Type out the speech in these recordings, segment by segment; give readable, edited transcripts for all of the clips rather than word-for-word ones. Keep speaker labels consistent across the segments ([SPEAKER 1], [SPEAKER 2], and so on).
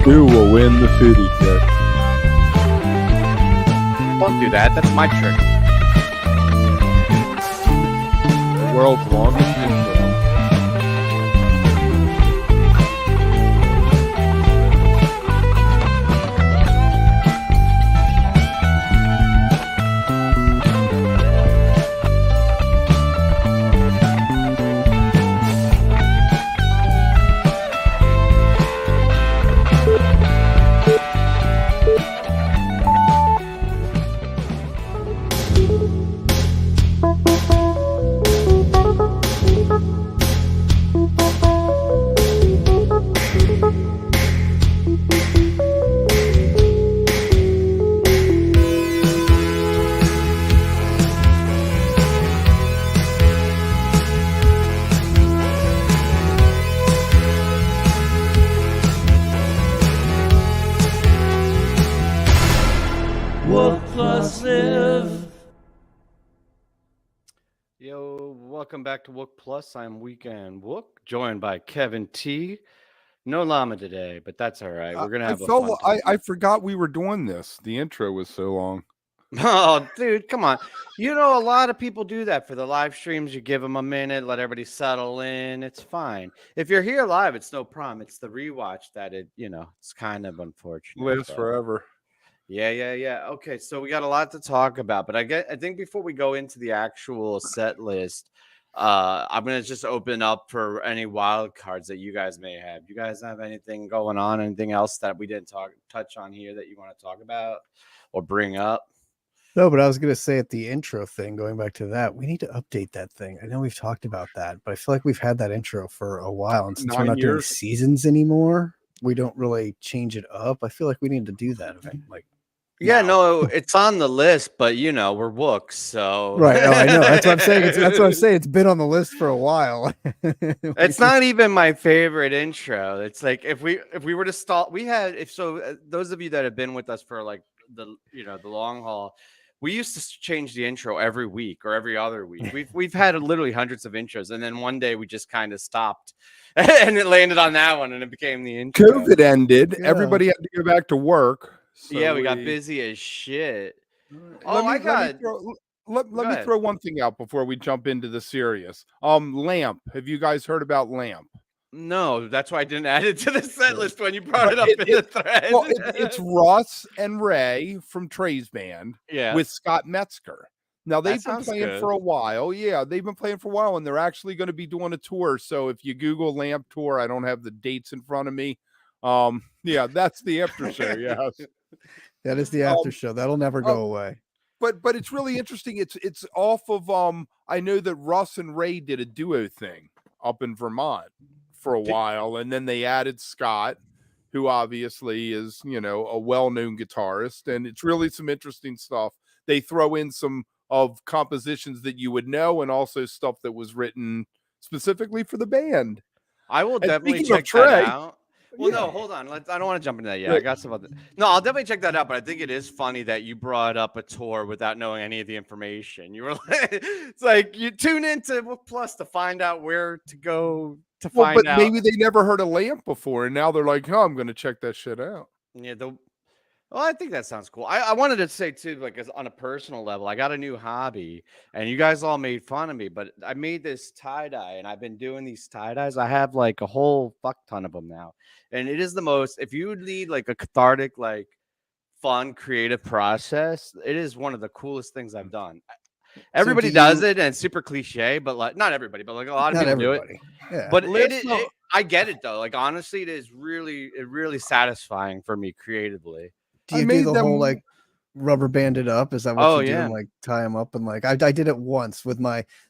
[SPEAKER 1] Who will win the Phooty trick?
[SPEAKER 2] Don't do that. That's my trick.
[SPEAKER 1] The world's longest intro.
[SPEAKER 3] wook+live.
[SPEAKER 2] Yo, welcome back to Wook Plus. I'm Weekend Wook, joined by Kevin T. No llama today, but that's all right. We're gonna have a fun time.
[SPEAKER 1] I forgot we were doing this. The intro was so long.
[SPEAKER 2] Oh, dude, come on. You know, a lot of people do that for the live streams. You give them a minute, let everybody settle in. It's fine. If you're here live, it's no problem. It's the rewatch that it's kind of unfortunate.
[SPEAKER 1] Lives forever.
[SPEAKER 2] Yeah. Okay, so we got a lot to talk about, but I think before we go into the actual set list, I'm gonna just open up for any wild cards that you guys may have. You guys have anything going on? Anything else that we didn't touch on here that you want to talk about or bring up?
[SPEAKER 3] No, but I was going to say at the intro thing, going back to that, we need to update that thing. I know we've talked about that, but I feel like we've had that intro for a while. And since we're not doing seasons anymore, we don't really change it up. I feel like we need to do that.
[SPEAKER 2] No, it's on the list, but we're Wooks, so
[SPEAKER 3] right. Oh, I know. That's what I'm saying. That's what I'm saying. It's been on the list for a while.
[SPEAKER 2] It's not even my favorite intro. It's like if we were to stall, those of you that have been with us for like the long haul, we used to change the intro every week or every other week. We've had literally hundreds of intros, and then one day we just kind of stopped, and it landed on that one, and it became the intro.
[SPEAKER 1] COVID ended. Yeah. Everybody had to go back to work.
[SPEAKER 2] So yeah, we got busy as shit.
[SPEAKER 1] Let me throw one thing out before we jump into the serious. Lamp. Have you guys heard about Lamp?
[SPEAKER 2] No, that's why I didn't add it to the set list when you brought it up in the thread.
[SPEAKER 1] Well, it's Russ and Ray from Trey's band with Scott Metzger. Now, they've been playing for a while. Yeah, they've been playing for a while, and they're actually going to be doing a tour. So if you Google Lamp Tour, I don't have the dates in front of me. Yeah, that's the after show. Yes.
[SPEAKER 3] That is the after show. That'll never go away.
[SPEAKER 1] But it's really interesting. It's off of I know that Russ and Ray did a duo thing up in Vermont for a while, and then they added Scott, who obviously is a well-known guitarist, and it's really some interesting stuff. They throw in some of compositions that you would know, and also stuff that was written specifically for the band.
[SPEAKER 2] I will definitely check that out. Well, no, hold on. I don't want to jump into that yet. I got some other. No, I'll definitely check that out. But I think it is funny that you brought up a tour without knowing any of the information. You were like, it's like you tune into Wook Plus to find out where to go to find out.
[SPEAKER 1] Maybe they never heard of Lamp before, and now they're like, "Oh, I'm going to check that shit out."
[SPEAKER 2] Yeah, well, I think that sounds cool. I wanted to say too, like on a personal level, I got a new hobby, and you guys all made fun of me, but I made this tie-dye, and I've been doing these tie-dyes. I have like a whole fuck ton of them now, and it is the most. If you need like a cathartic, like fun, creative process, it is one of the coolest things I've done. Everybody does it, and it's super cliche, but like not everybody, but like a lot of people do it. Yeah. But I get it though. Like honestly, it is really satisfying for me creatively.
[SPEAKER 3] Do you do the whole like rubber banded up? Is that what you do? And, like tie them up and like I did it once with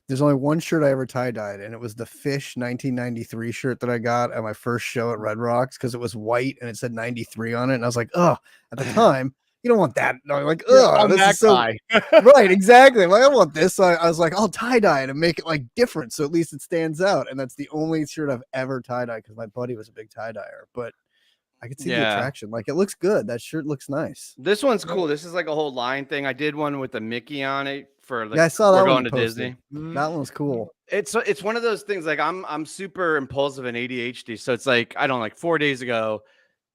[SPEAKER 3] there's only one shirt I ever tie-dyed, and it was the Phish 1993 shirt that I got at my first show at Red Rocks because it was white and it said 93 on it. And I was like, oh, at the time, you don't want that. No, like, oh, this is so right, exactly. Like, I don't want this. So I was like, I'll tie-dye it and make it like different so at least it stands out. And that's the only shirt I've ever tie-dyed because my buddy was a big tie-dyer. But I can see the attraction. Like, it looks good. That shirt looks nice.
[SPEAKER 2] This one's cool. This is like a whole line thing. I did one with a Mickey on it for like
[SPEAKER 3] I saw that
[SPEAKER 2] we're going to Disney.
[SPEAKER 3] That one's cool.
[SPEAKER 2] It's one of those things. Like I'm super impulsive and ADHD. So it's like, I don't know, like 4 days ago,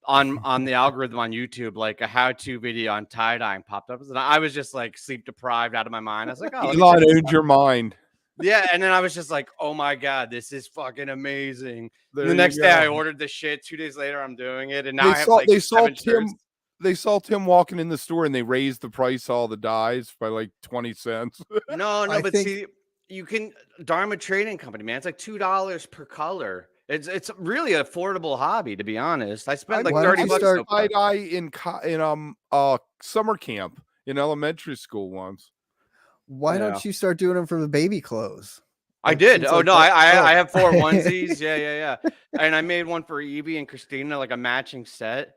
[SPEAKER 2] on the algorithm on YouTube, like a how-to video on tie-dyeing popped up, and I was just like sleep deprived out of my mind. I was like, oh,
[SPEAKER 1] Elon owned your mind.
[SPEAKER 2] yeah, and then I was just like, oh my god, this is fucking amazing. And the
[SPEAKER 1] There
[SPEAKER 2] next
[SPEAKER 1] you
[SPEAKER 2] day I
[SPEAKER 1] go.
[SPEAKER 2] ordered the shit. 2 days later I'm doing it, and now I have like
[SPEAKER 1] They saw
[SPEAKER 2] 7
[SPEAKER 1] Tim.
[SPEAKER 2] shirts.
[SPEAKER 1] They saw Tim walking in the store and they raised the price of all the dyes by like 20 cents.
[SPEAKER 2] No,
[SPEAKER 3] I
[SPEAKER 2] but
[SPEAKER 3] think-
[SPEAKER 2] see, you can Dharma Trading Company, man. It's like $2 per color. It's really an affordable hobby, to be honest. I spent like
[SPEAKER 3] Why don't
[SPEAKER 2] 30
[SPEAKER 3] you
[SPEAKER 2] bucks.
[SPEAKER 3] start-
[SPEAKER 2] So far.
[SPEAKER 1] tie-dye in summer camp in elementary school once.
[SPEAKER 3] Why
[SPEAKER 2] Yeah.
[SPEAKER 3] don't you start doing them for the baby clothes?
[SPEAKER 2] I
[SPEAKER 3] Like,
[SPEAKER 2] did.
[SPEAKER 3] since,
[SPEAKER 2] Oh
[SPEAKER 3] like,
[SPEAKER 2] no,
[SPEAKER 3] that-
[SPEAKER 2] I
[SPEAKER 3] oh.
[SPEAKER 2] have 4 onesies. Yeah. And I made one for Evie and Christina, like a matching set.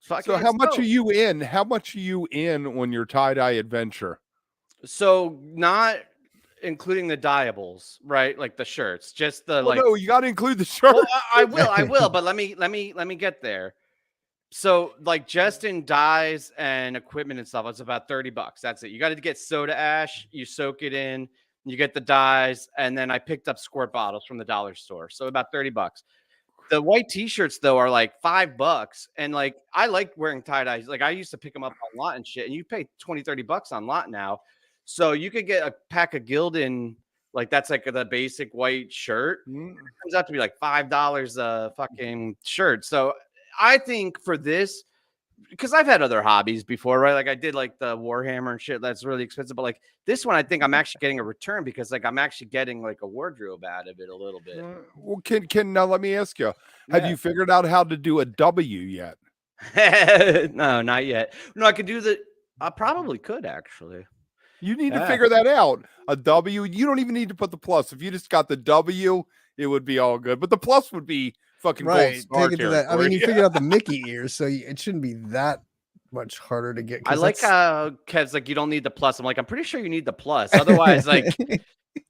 [SPEAKER 1] So how much are you in? How much are you in on your tie-dye adventure?
[SPEAKER 2] So not including the dyeables, right? Like the shirts, just the
[SPEAKER 1] Well,
[SPEAKER 2] like.
[SPEAKER 1] no, you got to include the shirt.
[SPEAKER 2] Well, I will, but let me get there. So like just in dyes and equipment and stuff, it's about $30. That's it. You got to get soda ash, you soak it in, you get the dyes, and then I picked up squirt bottles from the dollar store. So about $30. The white t-shirts though are like $5. And like I like wearing tie-dyes. Like I used to pick them up on lot and shit, and you pay 20-30 bucks on lot now. So you could get a pack of Gildan, like that's like the basic white shirt.
[SPEAKER 1] Mm.
[SPEAKER 2] It comes out to be like $5 a fucking shirt. So I think for this, because I've had other hobbies before, right? Like I did like the Warhammer and shit. That's really expensive. But like this one, I think I'm actually getting a return because like I'm actually getting like a wardrobe out of it a little bit.
[SPEAKER 1] Well, can now let me ask you: have you figured out how to do a W yet?
[SPEAKER 2] No, not yet. No, I could do the. I probably could actually.
[SPEAKER 1] You need to
[SPEAKER 2] Yeah.
[SPEAKER 1] figure that out. A W, you don't even need to put the plus. If you just got the W, it would be all good. But the plus would be fucking gold
[SPEAKER 3] Right.
[SPEAKER 1] star
[SPEAKER 3] Take it to that. I mean,
[SPEAKER 1] territory.
[SPEAKER 3] you figured out the Mickey ears, so it shouldn't be that much harder to get.
[SPEAKER 2] I
[SPEAKER 3] 'cause
[SPEAKER 2] like
[SPEAKER 3] that's-
[SPEAKER 2] how Kev's like, you don't need the plus. I'm like, I'm pretty sure you need the plus. Otherwise, like, why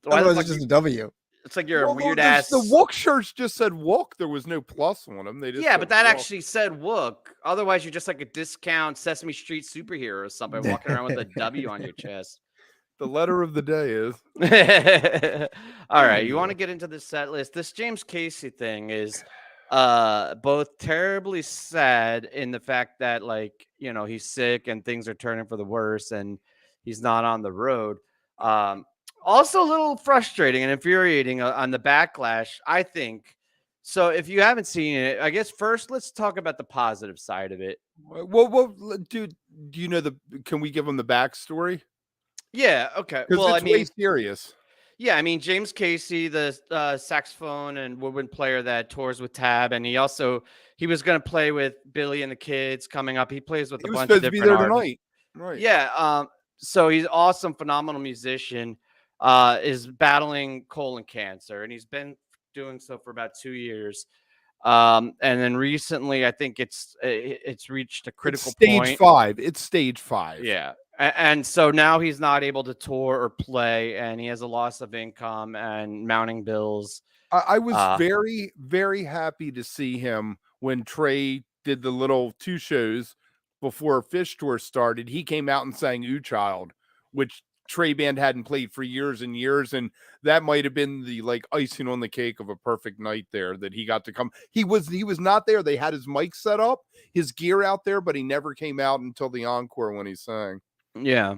[SPEAKER 2] the
[SPEAKER 3] otherwise
[SPEAKER 2] fuck
[SPEAKER 3] it's just
[SPEAKER 2] you-
[SPEAKER 3] a W.
[SPEAKER 2] it's like you're
[SPEAKER 1] Well,
[SPEAKER 2] a weird
[SPEAKER 1] the
[SPEAKER 2] ass.
[SPEAKER 1] Wook shirts just said Wook. There was no plus on them. They just
[SPEAKER 2] Yeah,
[SPEAKER 1] said
[SPEAKER 2] but that
[SPEAKER 1] Wook.
[SPEAKER 2] actually said Wook. Otherwise, you're just like a discount Sesame Street superhero or something walking around with a W on your chest.
[SPEAKER 1] The letter of the day is
[SPEAKER 2] All right, you want to get into the set list? This James Casey thing is both terribly sad in the fact that, like, you know, he's sick and things are turning for the worse and he's not on the road. Also a little frustrating and infuriating on the backlash, I think. So if you haven't seen it, I guess first let's talk about the positive side of it.
[SPEAKER 1] well, dude. Do you know the? Can we give them the backstory?
[SPEAKER 2] Yeah, okay.
[SPEAKER 1] Because
[SPEAKER 2] Well,
[SPEAKER 1] it's
[SPEAKER 2] I mean,
[SPEAKER 1] way serious.
[SPEAKER 2] yeah, I mean, James Casey, the saxophone and woodwind player that tours with Tab, and he was going to play with Billy and the Kids coming up. He plays with
[SPEAKER 1] He
[SPEAKER 2] a
[SPEAKER 1] was
[SPEAKER 2] bunch of
[SPEAKER 1] supposed to be
[SPEAKER 2] different
[SPEAKER 1] there
[SPEAKER 2] artists.
[SPEAKER 1] tonight, right?
[SPEAKER 2] Yeah, so he's awesome, phenomenal musician. Is battling colon cancer, and he's been doing so for about 2 years. And then recently, I think it's reached a critical
[SPEAKER 1] It's stage
[SPEAKER 2] point.
[SPEAKER 1] 5. It's stage 5.
[SPEAKER 2] Yeah. And so now he's not able to tour or play, and he has a loss of income and mounting bills.
[SPEAKER 1] I was very, very happy to see him when Trey did the little 2 shows before Phish tour started. He came out and sang "Ooh Child," which Trey band hadn't played for years and years, and that might have been the like icing on the cake of a perfect night there that he got to come. He was not there. They had his mic set up, his gear out there, but he never came out until the encore when he sang.
[SPEAKER 2] Yeah.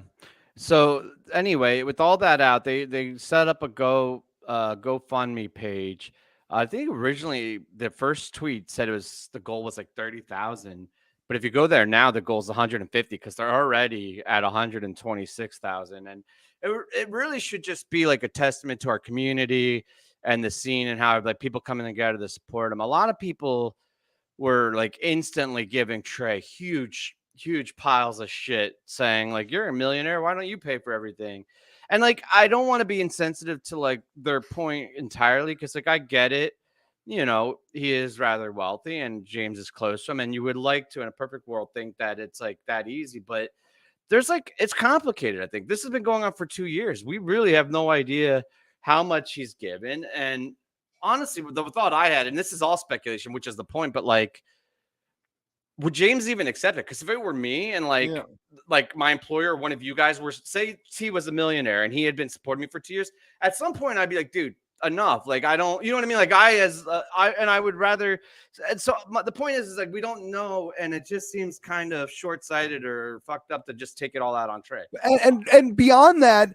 [SPEAKER 2] So anyway, with all that out, they set up a GoFundMe page. I think originally the first tweet said the goal was like 30,000, but if you go there now, the goal is 150 because they're already at 126,000, and it really should just be like a testament to our community and the scene and how like people coming together to support them. A lot of people were like instantly giving Trey huge piles of shit saying like, you're a millionaire, why don't you pay for everything? And like, I don't want to be insensitive to like their point entirely, because like I get it, you know, he is rather wealthy and James is close to him, and you would like to in a perfect world think that it's like that easy, but there's like, it's complicated. I think this has been going on for 2 years. We really have no idea how much he's given. And honestly, the thought I had, and this is all speculation, which is the point, but like, would James even accept it? Because if it were me and like my employer, one of you guys were, say he was a millionaire and he had been supporting me for 2 years, at some point I'd be like, dude, enough. Like, I don't, you know what I mean? Like, I would rather. And so the point is like, we don't know. And it just seems kind of short-sighted or fucked up to just take it all out on Trey.
[SPEAKER 1] And beyond that,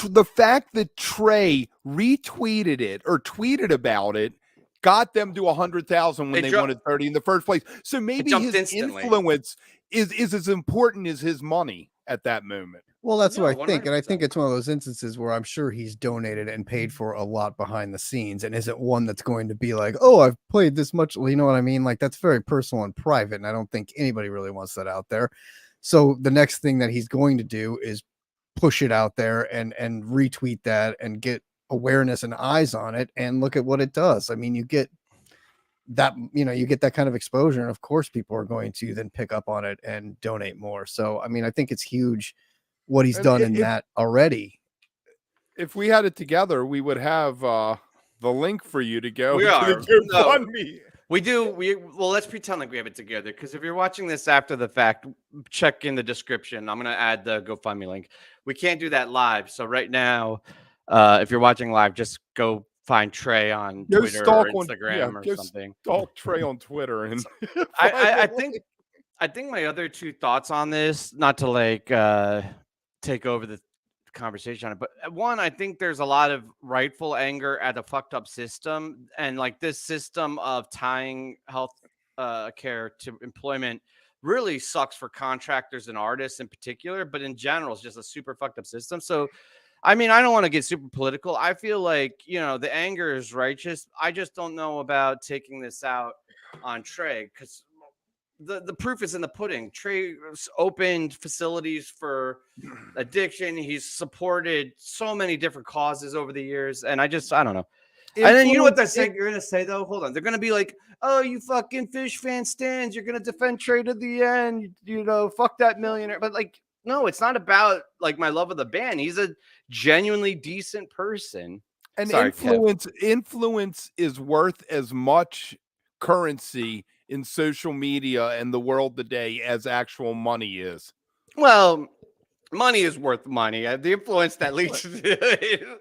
[SPEAKER 1] the fact that Trey retweeted it or tweeted about it got them to 100,000 when they wanted 30 in the first place. So maybe his influence is as important as his money at that moment.
[SPEAKER 3] Well, that's what I think. 100%. And I think it's one of those instances where I'm sure he's donated and paid for a lot behind the scenes and isn't one that's going to be like, oh, I've played this much. You know what I mean? Like, that's very personal and private. And I don't think anybody really wants that out there. So the next thing that he's going to do is push it out there and retweet that and get awareness and eyes on it and look at what it does. I mean, you get that, you get that kind of exposure. And of course, people are going to then pick up on it and donate more. So, I mean, I think it's huge what he's done in that already.
[SPEAKER 1] If we had it together, we would have the link for you to go.
[SPEAKER 2] We do. Well, let's pretend like we have it together. Because if you're watching this after the fact, check in the description. I'm going to add the GoFundMe link. We can't do that live. So right now, if you're watching live, just go find Trey on Twitter or Instagram or something.
[SPEAKER 1] Stalk Trey on Twitter. And
[SPEAKER 2] I think my other two thoughts on this, not to like take over the conversation on it, but one, I think there's a lot of rightful anger at a fucked up system, and like this system of tying health care to employment really sucks for contractors and artists in particular, but in general it's just a super fucked up system. So I mean, I don't want to get super political. I feel like, the anger is righteous. I just don't know about taking this out on Trey, because the proof is in the pudding. Trey opened facilities for addiction. He's supported so many different causes over the years. And I don't know. And then you know what they're saying? You're going to say, though, hold on. They're going to be like, oh, you fucking Phish fan stands. You're going to defend Trey to the end. Fuck that millionaire. But like, no, it's not about like my love of the band. He's a genuinely decent person.
[SPEAKER 1] And influence is worth as much currency in social media and the world today as actual money is.
[SPEAKER 2] Well, money is worth money. The influence that leads to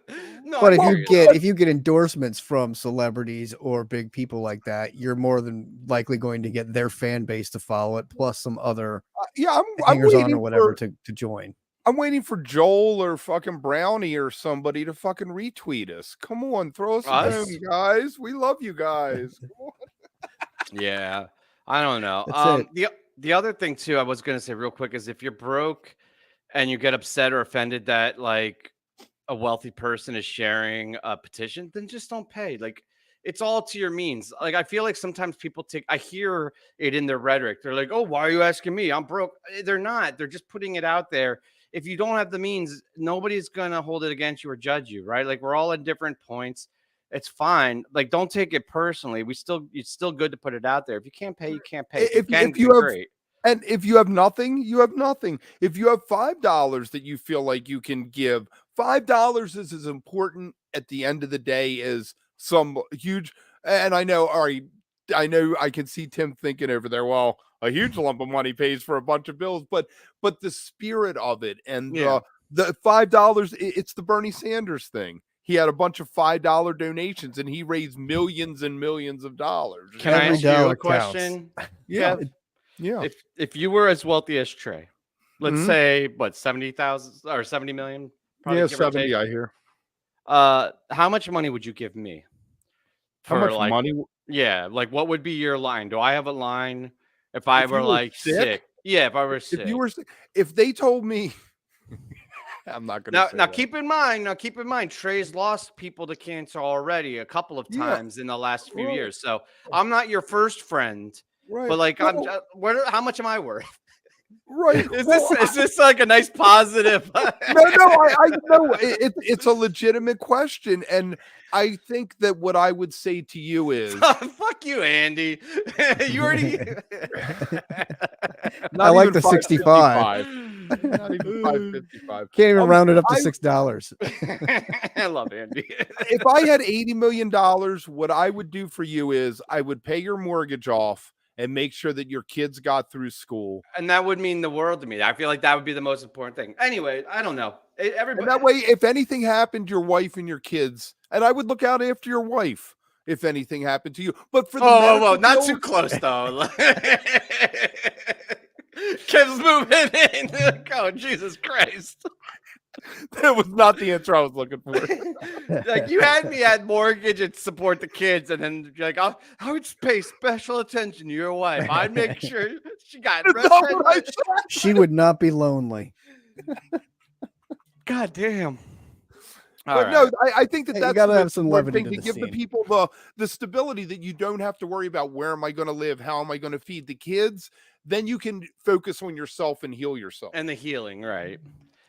[SPEAKER 3] but if you get endorsements from celebrities or big people like that, you're more than likely going to get their fan base to follow it, plus some other hangers on or whatever to join.
[SPEAKER 1] I'm waiting for Joel or fucking Brownie or somebody to fucking retweet us. Come on, throw us a bone, guys. We love you guys.
[SPEAKER 2] Yeah, I don't know. The other thing too, I was gonna say real quick, is if you're broke and you get upset or offended that like a wealthy person is sharing a petition, then just don't pay. Like, it's all to your means. Like, I feel like sometimes people I hear it in their rhetoric. They're like, oh, why are you asking me? I'm broke. They're not. They're just putting it out there. If you don't have the means, nobody's going to hold it against you or judge you, right? Like, we're all at different points. It's fine. Like, don't take it personally. It's still good to put it out there. If you can't pay, you can't pay. If you have, great.
[SPEAKER 1] And if you have nothing, you have nothing. If you have $5 that you feel like you can give, $5 is as important at the end of the day as some huge. And I know I can see Tim thinking over there, well, a huge lump of money pays for a bunch of bills, but the spirit of it and the $5, it's the Bernie Sanders thing. He had a bunch of $5 donations and he raised millions and millions of dollars.
[SPEAKER 2] Can I ask you a question?
[SPEAKER 1] Yeah.
[SPEAKER 2] Yeah. If you were as wealthy as Trey, let's say what, 70,000 or 70 million?
[SPEAKER 1] Yeah, 70, I hear.
[SPEAKER 2] How much money would you give me?
[SPEAKER 1] How much money?
[SPEAKER 2] Yeah, like what would be your line? Do I have a line if I were like sick? Yeah, if I were sick.
[SPEAKER 1] If they told me I'm not gonna
[SPEAKER 2] now keep in mind, Trey's lost people to cancer already a couple of times in the last few years. So I'm not your first friend. Right. But like, how much am I worth?
[SPEAKER 1] Right.
[SPEAKER 2] Is this like a nice positive?
[SPEAKER 1] No, I know it's a legitimate question. And I think that what I would say to you is
[SPEAKER 2] fuck you, Andy. You already
[SPEAKER 3] I like the 65.
[SPEAKER 1] Not even 555.
[SPEAKER 3] Can't even round it up to $6.
[SPEAKER 2] I love Andy.
[SPEAKER 1] If I had $80 million, what I would do for you is I would pay your mortgage off and make sure that your kids got through school.
[SPEAKER 2] And that would mean the world to me. I feel like that would be the most important thing. Anyway, I don't know. Everybody.
[SPEAKER 1] And that way, if anything happened to your wife and your kids, and I would look out after your wife if anything happened to you. But for the
[SPEAKER 2] whoa, not too close though. Kim's moving in. Oh, Jesus Christ.
[SPEAKER 1] That was not the answer I was looking for.
[SPEAKER 2] Like, you had me at mortgage and support the kids, and then you're like, I would pay special attention to your wife. I'd make sure she got
[SPEAKER 3] she would not be lonely.
[SPEAKER 2] God damn.
[SPEAKER 1] But no, I think that that's
[SPEAKER 3] gotta have some levity
[SPEAKER 1] thing to give the people the stability that you don't have to worry about where am I going to live, how am I going to feed the kids. Then you can focus on yourself and heal yourself.
[SPEAKER 2] And the healing, right?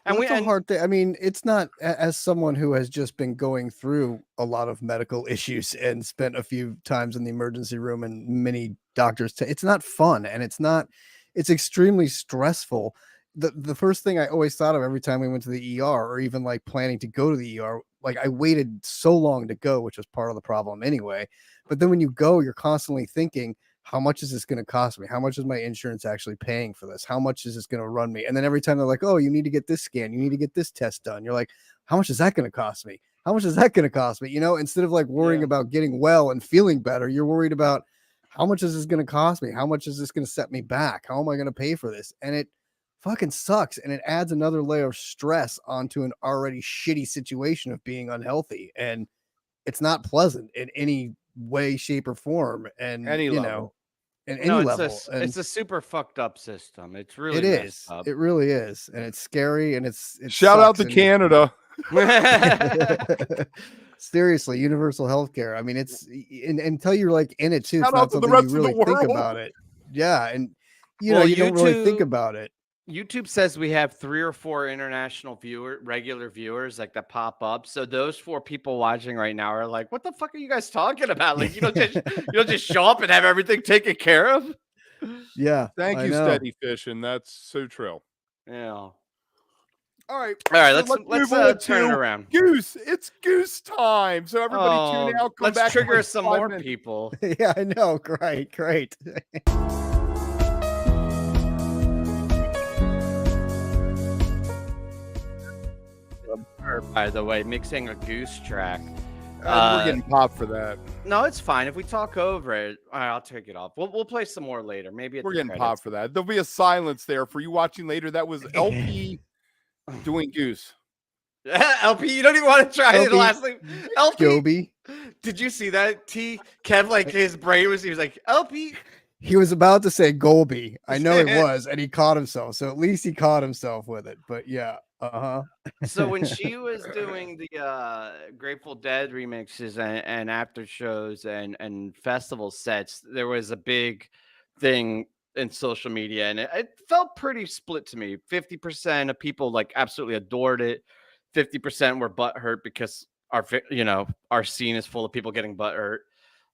[SPEAKER 3] And it's a hard thing. I mean, it's not, as someone who has just been going through a lot of medical issues and spent a few times in the emergency room and many doctors, it's not fun, and it's extremely stressful. The first thing I always thought of every time we went to the ER, or even like planning to go to the ER, like I waited so long to go, which was part of the problem anyway. But then when you go, you're constantly thinking, how much is this going to cost me? How much is my insurance actually paying for this? How much is this going to run me? And then every time they're like, oh, you need to get this scan, you need to get this test done, you're like, how much is that going to cost me? How much is that going to cost me? You know, instead of like worrying about getting well and feeling better, you're worried about how much is this going to cost me? How much is this going to set me back? How am I going to pay for this? And it fucking sucks. And it adds another layer of stress onto an already shitty situation of being unhealthy. And it's not pleasant in any way, shape, or form. And
[SPEAKER 1] any
[SPEAKER 3] you
[SPEAKER 1] level.
[SPEAKER 3] know, in any level.
[SPEAKER 2] It's a super fucked up system. It's really up.
[SPEAKER 3] It really is. And it's scary. And it's
[SPEAKER 1] shout out to Canada.
[SPEAKER 3] Seriously, universal healthcare. I mean, it's until you're like in it too. It's
[SPEAKER 1] Shout
[SPEAKER 3] not
[SPEAKER 1] out to the
[SPEAKER 3] something
[SPEAKER 1] rest
[SPEAKER 3] you really
[SPEAKER 1] of the
[SPEAKER 3] think
[SPEAKER 1] world.
[SPEAKER 3] about it. Yeah, and you know, you don't really think about it.
[SPEAKER 2] YouTube says we have 3 or 4 international regular viewers like that pop up. So those 4 people watching right now are like, "What the fuck are you guys talking about? Like, you don't just show up and have everything taken care of."
[SPEAKER 3] Yeah,
[SPEAKER 1] thank you, Steady Fishing. That's so true.
[SPEAKER 2] Yeah.
[SPEAKER 1] All right.
[SPEAKER 2] Let's turn it around.
[SPEAKER 1] Goose, it's Goose time. So everybody tune out.
[SPEAKER 2] Let's trigger some more people.
[SPEAKER 3] Yeah, I know. Great.
[SPEAKER 2] By the way, mixing a Goose track.
[SPEAKER 1] We're getting popped for that.
[SPEAKER 2] No, it's fine. If we talk over it, all right, I'll take it off. We'll play some more later. Maybe
[SPEAKER 1] we're getting popped for that. There'll be a silence there for you watching later. That was LP doing Goose.
[SPEAKER 2] LP, you don't even want to try it last name. LP.
[SPEAKER 3] Giobbi.
[SPEAKER 2] Did you see that? Kev, like his brain he was like, LP.
[SPEAKER 3] He was about to say Golby. I know it was, and he caught himself. So at least he caught himself with it. But yeah.
[SPEAKER 2] So when she was doing the Grateful Dead remixes and after shows and festival sets, there was a big thing in social media, and it felt pretty split to me. 50% of people like absolutely adored it. 50% were butthurt because our scene is full of people getting butthurt.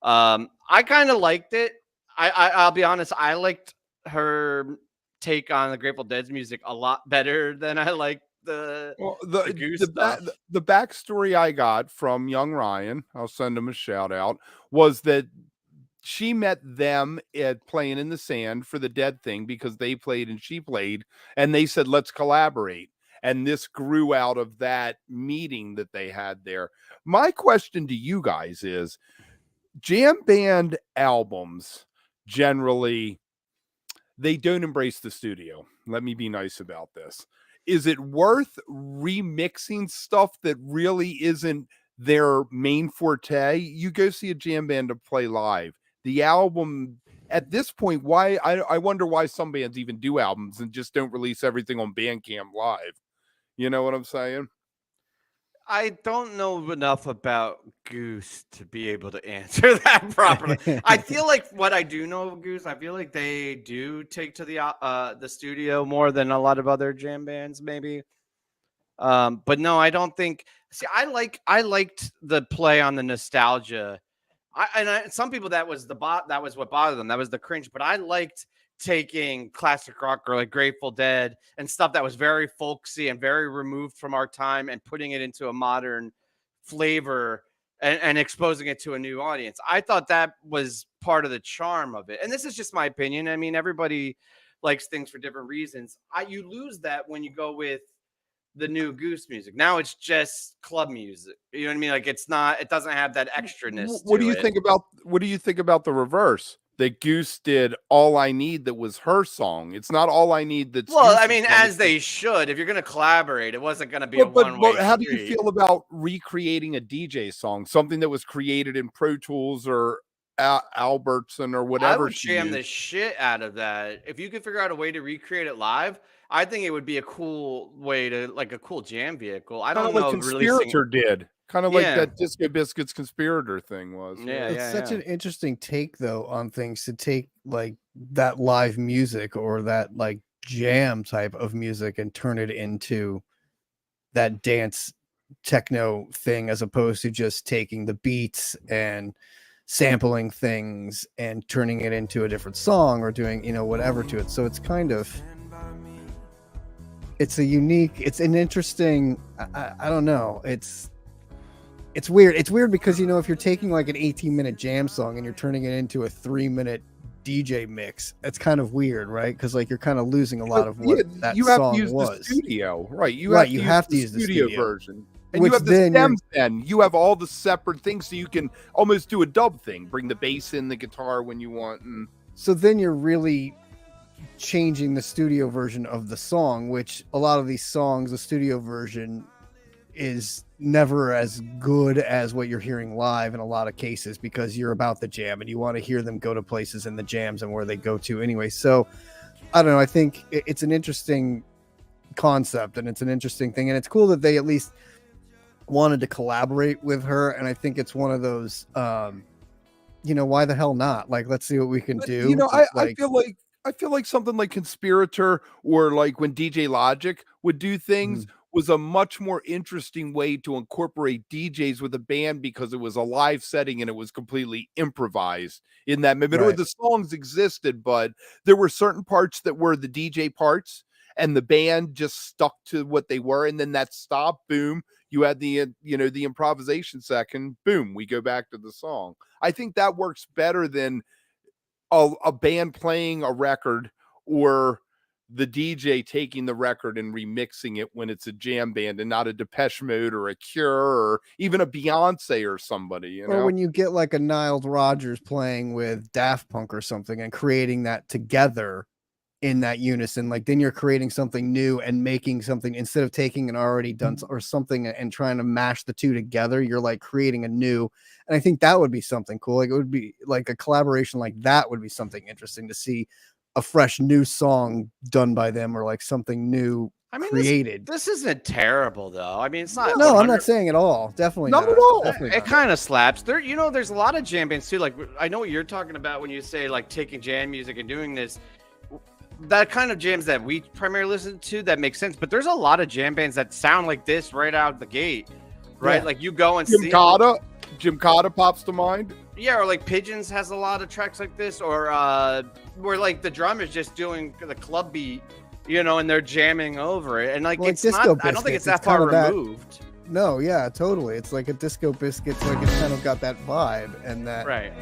[SPEAKER 2] I kind of liked it. I'll be honest. I liked her take on the Grateful Dead's music a lot better than I liked the Goose stuff.
[SPEAKER 1] The backstory I got from young Ryan, I'll send him a shout out, was that she met them at Playing in the Sand for the Dead thing because they played and she played, and they said, let's collaborate. And this grew out of that meeting that they had there. My question to you guys is, jam band albums generally, they don't embrace the studio. Let me be nice about this. Is it worth remixing stuff that really isn't their main forte? You go see a jam band to play live. The album, at this point, why I wonder why some bands even do albums and just don't release everything on Bandcamp Live. You know what I'm saying?
[SPEAKER 2] I don't know enough about Goose to be able to answer that properly. I feel like what I do know of Goose, I feel like they do take to the studio more than a lot of other jam bands, maybe. But no, I don't think. See, I liked the play on the nostalgia. Some people that was what bothered them. That was the cringe. But I liked taking classic rock or like Grateful Dead and stuff that was very folksy and very removed from our time and putting it into a modern flavor and exposing it to a new audience. I thought that was part of the charm of it. And this is just my opinion. I mean, everybody likes things for different reasons. You lose that when you go with the new Goose music. Now it's just club music. You know what I mean? Like it doesn't have that extraness.
[SPEAKER 1] What do you think about the reverse? That Goose did All I Need that was her song. It's not All I Need that's
[SPEAKER 2] well,
[SPEAKER 1] Goose's
[SPEAKER 2] I mean,
[SPEAKER 1] song.
[SPEAKER 2] as they should. If you're going to collaborate, it wasn't going to be a one-way
[SPEAKER 1] But how do
[SPEAKER 2] street.
[SPEAKER 1] you feel about recreating a DJ song, something that was created in Pro Tools or Albertson or whatever?
[SPEAKER 2] I would jam the shit out of that. If you could figure out a way to recreate it live, I think it would be a cool way to, like, a cool jam vehicle. I don't know.
[SPEAKER 1] Conspirator did. Kind of like that Disco Biscuits Conspirator thing was.
[SPEAKER 2] Yeah,
[SPEAKER 3] it's such an interesting take though on things, to take like that live music or that like jam type of music and turn it into that dance techno thing, as opposed to just taking the beats and sampling things and turning it into a different song or doing, you know, whatever to it. So it's kind of, it's an interesting, I don't know. It's weird. It's weird because, you know, if you're taking like an 18-minute jam song and you're turning it into a 3-minute DJ mix, it's kind of weird, right? Because like you're kind of losing a lot of what that song was.
[SPEAKER 1] The studio, right?
[SPEAKER 3] You have to use the studio
[SPEAKER 1] version. And you have the stems then. You have all the separate things, so you can almost do a dub thing. Bring the bass in, the guitar when you want. And
[SPEAKER 3] so then you're really changing the studio version of the song, which a lot of these songs, the studio version is never as good as what you're hearing live in a lot of cases, because you're about the jam and you want to hear them go to places in the jams and where they go to anyway. So I don't know. I think it's an interesting concept and it's an interesting thing. And it's cool that they at least wanted to collaborate with her. And I think it's one of those, you know, why the hell not? Like, let's see what we can do.
[SPEAKER 1] You know, I feel like something like Conspirator or like when DJ Logic would do things was a much more interesting way to incorporate DJs with a band, because it was a live setting and it was completely improvised in that moment. Right. The songs existed, but there were certain parts that were the DJ parts and the band just stuck to what they were. And then that stopped, boom, you had the, the improvisation second, boom, we go back to the song. I think that works better than a band playing a record or the DJ taking the record and remixing it when it's a jam band and not a Depeche Mode or a Cure or even a Beyonce or somebody, you know?
[SPEAKER 3] Or when you get like a Nile Rodgers playing with Daft Punk or something and creating that together in that unison, like then you're creating something new and making something, instead of taking an already done or something and trying to mash the two together, you're like creating a new. And I think that would be something cool. Like it would be like a collaboration like that would be something interesting to see, a fresh new song done by them or like something new created.
[SPEAKER 2] This isn't terrible though. I mean, it's not.
[SPEAKER 3] No, I'm not saying at all. Definitely not
[SPEAKER 1] at all.
[SPEAKER 2] It kind of slaps. There, you know, there's a lot of jam bands too. Like I know what you're talking about when you say like taking jam music and doing this. That kind of jams that we primarily listen to, that makes sense. But there's a lot of jam bands that sound like this right out the gate, right? Yeah. Like you go and
[SPEAKER 1] Jim Cotta pops to mind.
[SPEAKER 2] Yeah, or like Pigeons has a lot of tracks like this, or where like the drum is just doing the club beat, you know, and they're jamming over it, and like it's not. Biscuits, I don't think it's that far removed.
[SPEAKER 3] No, yeah, totally. It's like a Disco Biscuits, like it's kind of got that vibe and that.
[SPEAKER 2] Right.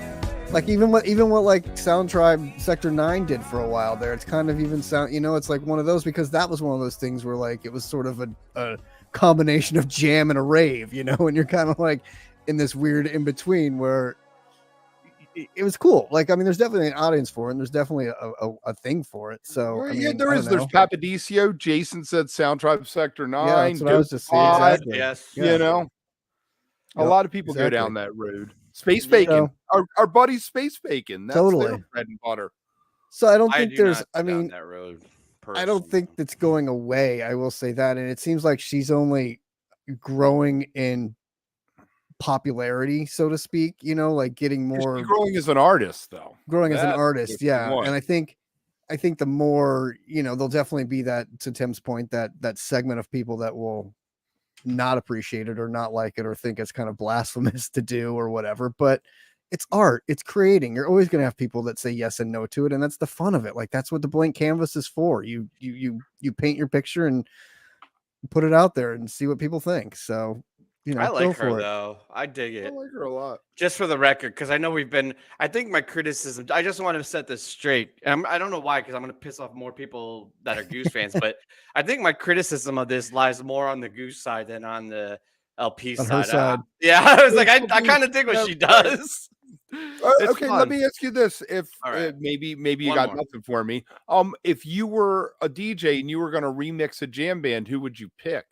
[SPEAKER 3] Like even what like Sound Tribe Sector 9 did for a while there. It's kind of even sound, you know, it's like one of those, because that was one of those things where like it was sort of a combination of jam and a rave, you know, and you're kind of like in this weird in between where it was cool. Like, I mean, there's definitely an audience for it, and there's definitely a thing for it. So
[SPEAKER 1] I mean, there is. There's Papadisio. Jason said Sound Tribe Sector 9.
[SPEAKER 3] Yeah, that's what I was just saying. Exactly.
[SPEAKER 2] Yes.
[SPEAKER 1] You know, a lot of people go down that road. Space Bacon. Our buddy Space Bacon. That's
[SPEAKER 3] totally
[SPEAKER 1] their bread and butter.
[SPEAKER 3] So I don't think there's. I mean,
[SPEAKER 2] that road.
[SPEAKER 3] I don't think that's going away. I will say that, and it seems like she's only growing in popularity, so to speak, you know, like getting more.
[SPEAKER 1] She's growing as an artist, though.
[SPEAKER 3] Growing as an artist, yeah. And I think the more, you know, there'll definitely be that, to Tim's point, that segment of people that will not appreciate it or not like it or think it's kind of blasphemous to do or whatever. But it's art, it's creating. You're always going to have people that say yes and no to it, and that's the fun of it. Like that's what the blank canvas is for. You paint your picture and put it out there and see what people think. So
[SPEAKER 2] I like her
[SPEAKER 3] for it.
[SPEAKER 2] though. I dig
[SPEAKER 1] I
[SPEAKER 2] it.
[SPEAKER 1] like her a lot.
[SPEAKER 2] Just for the record, because I know I think my criticism, I just want to set this straight. I don't know why, because I'm going to piss off more people that are Goose fans, but I think my criticism of this lies more on the Goose side than on the LP
[SPEAKER 3] On her
[SPEAKER 2] side.
[SPEAKER 3] side.
[SPEAKER 2] I was like, I kind of dig what she does. It's
[SPEAKER 1] Okay,
[SPEAKER 2] fun.
[SPEAKER 1] let me ask you this: if
[SPEAKER 2] All right.
[SPEAKER 1] maybe you
[SPEAKER 2] One
[SPEAKER 1] got
[SPEAKER 2] more.
[SPEAKER 1] nothing for me, if you were a DJ and you were going to remix a jam band, who would you pick?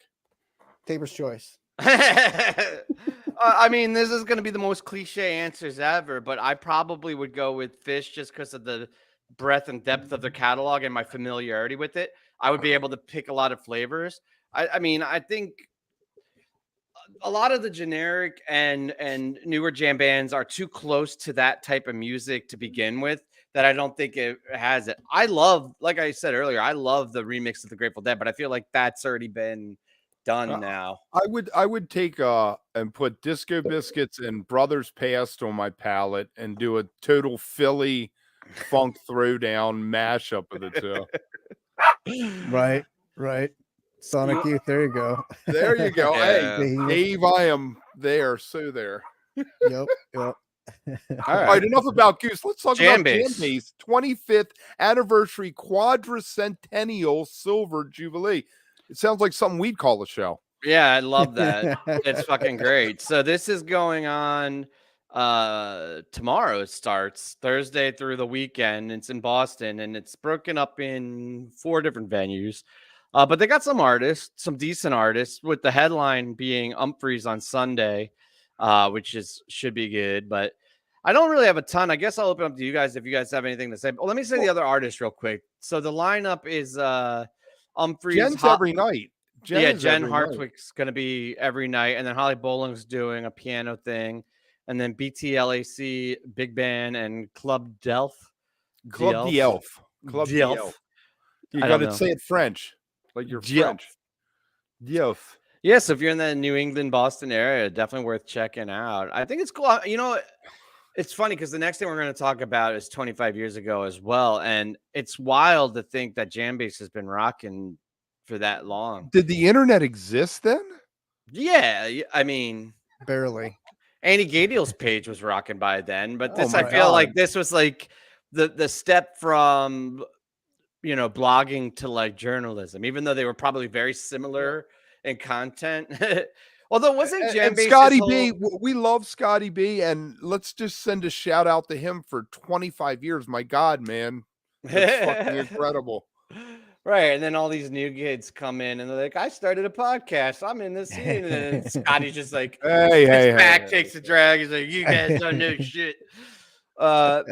[SPEAKER 3] Tabor's choice.
[SPEAKER 2] I mean, this is going to be the most cliche answers ever, but I probably would go with Phish just because of the breadth and depth of their catalog and my familiarity with it. I would be able to pick a lot of flavors. I mean, I think a lot of the generic and newer jam bands are too close to that type of music to begin with, that I don't think it has it. I love, like I said earlier, I love the remix of the Grateful Dead, but I feel like that's already been done now.
[SPEAKER 1] I would take and put Disco Biscuits and Brothers Past on my palette and do a total Philly funk throwdown mashup of the two.
[SPEAKER 3] Right. Sonic Youth. There you go.
[SPEAKER 1] There you go.
[SPEAKER 2] Yeah.
[SPEAKER 1] Hey, Dave, I am there. So there.
[SPEAKER 3] Yep.
[SPEAKER 2] All
[SPEAKER 1] All right, enough about Goose. Let's talk about
[SPEAKER 2] JamBase.
[SPEAKER 1] JamBase 25th anniversary quadricentennial silver jubilee. It sounds like something we'd call a show.
[SPEAKER 2] Yeah, I love that. It's fucking great. So this is going on tomorrow. It starts Thursday through the weekend. It's in Boston, and it's broken up in 4 different venues. But they got some artists, some decent artists, with the headline being Humphreys on Sunday, which should be good. But I don't really have a ton. I guess I'll open up to you guys if you guys have anything to say. But let me say the other artists real quick. So the lineup is Humphreys.
[SPEAKER 1] Jen's every night.
[SPEAKER 2] Jen Hartwick's going to be every night. And then Holly Bowling's doing a piano thing. And then BTLAC, Big Band, and Club Delph.
[SPEAKER 1] Club Delph. Club Delph. You got to say it French, like you're French. Delph.
[SPEAKER 2] Yeah, so if you're in the New England, Boston area, definitely worth checking out. I think it's cool. You know, it's funny because the next thing we're going to talk about is 25 years ago as well. And it's wild to think that JamBase has been rocking for that long.
[SPEAKER 1] Did the internet exist then?
[SPEAKER 2] Yeah, I mean,
[SPEAKER 3] barely.
[SPEAKER 2] Andy Gadiel's page was rocking by then, but this, I feel like this was like the step from, you know, blogging to like journalism, even though they were probably very similar in content. Although wasn't JamBase
[SPEAKER 1] Scotty B, we love Scotty B, and let's just send a shout out to him for 25 years. My God, man, that's fucking incredible.
[SPEAKER 2] Right, and then all these new kids come in, and they're like, "I started a podcast. I'm in this scene," and Scotty's just like, "Hey, takes a drag." He's like, "You guys don't know shit." No,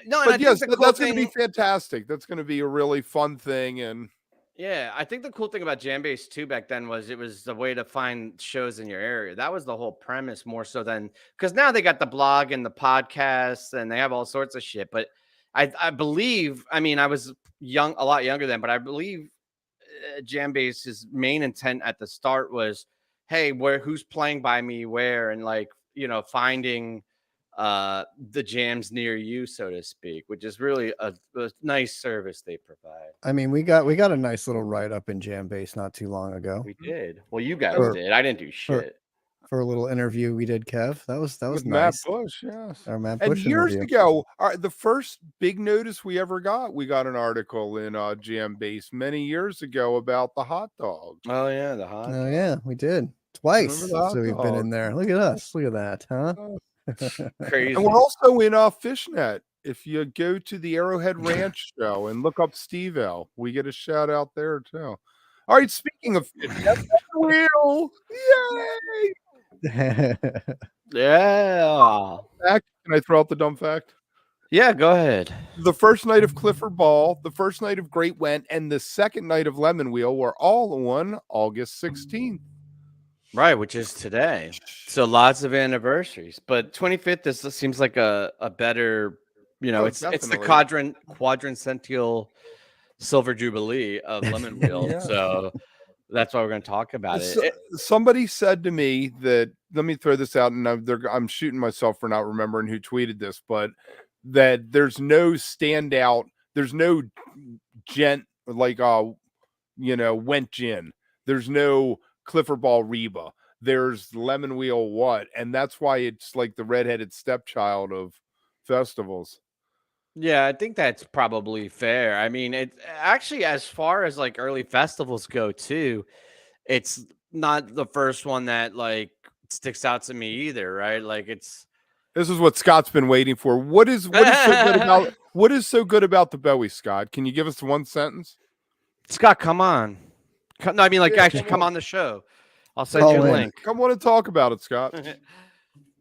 [SPEAKER 1] but yes, that's going to be fantastic. That's going to be a really fun thing, and
[SPEAKER 2] yeah, I think the cool thing about JamBase too back then was it was a way to find shows in your area. That was the whole premise, more so than because now they got the blog and the podcast, and they have all sorts of shit. But I believe, I mean, I was a lot younger then, but I believe JamBase's main intent at the start was, hey, who's playing by me where, and like, you know, finding the jams near you, so to speak, which is really a nice service they provide.
[SPEAKER 3] I mean, we got a nice little write up in JamBase not too long ago.
[SPEAKER 2] We did. Well, you guys did. I didn't do shit.
[SPEAKER 3] For a little interview we did, Kev. That was
[SPEAKER 1] with
[SPEAKER 3] nice.
[SPEAKER 1] Matt Bush, yes.
[SPEAKER 3] Our Matt
[SPEAKER 1] and
[SPEAKER 3] Bush
[SPEAKER 1] years
[SPEAKER 3] interview.
[SPEAKER 1] ago, the first big notice we ever got, we got an article in JamBase many years ago about the hot dog.
[SPEAKER 2] Oh yeah, the hot.
[SPEAKER 3] Oh yeah, we did twice. So we've been in there. Look at us. Look at that, huh?
[SPEAKER 2] Crazy.
[SPEAKER 1] And we're also in Fishnet. If you go to the Arrowhead Ranch show and look up Steve L, we get a shout out there too. All right, speaking of Fishnet, wheel, yay!
[SPEAKER 2] Yeah.
[SPEAKER 1] Can I throw out the dumb fact?
[SPEAKER 2] Yeah, go ahead.
[SPEAKER 1] The first night of Clifford Ball, the first night of Great Went, and the second night of Lemonwheel were all on August 16th.
[SPEAKER 2] Right, which is today. So lots of anniversaries. But 25th seems like a better, you know, it's the quadricentennial silver jubilee of Lemonwheel. Yeah. So that's why we're going to talk about it.
[SPEAKER 1] Somebody said to me that, let me throw this out, and I'm shooting myself for not remembering who tweeted this, but that there's no standout, there's no gent like, you know, Went Gin. There's no Clifford Ball Reba. there's Lemonwheel what, and that's why it's like the redheaded stepchild of festivals.
[SPEAKER 2] Yeah, I think that's probably fair. I mean, it actually, as far as like early festivals go too, it's not the first one that like sticks out to me either, right? Like it's
[SPEAKER 1] This is what Scott's been waiting for. What is so good about the Bowie, Scott? Can you give us one sentence?
[SPEAKER 2] Scott, come on. No, I mean like
[SPEAKER 1] Yeah,
[SPEAKER 2] actually come on the show. I'll send
[SPEAKER 3] Call
[SPEAKER 2] you a
[SPEAKER 3] in.
[SPEAKER 2] link.
[SPEAKER 1] Come on and talk about it, Scott.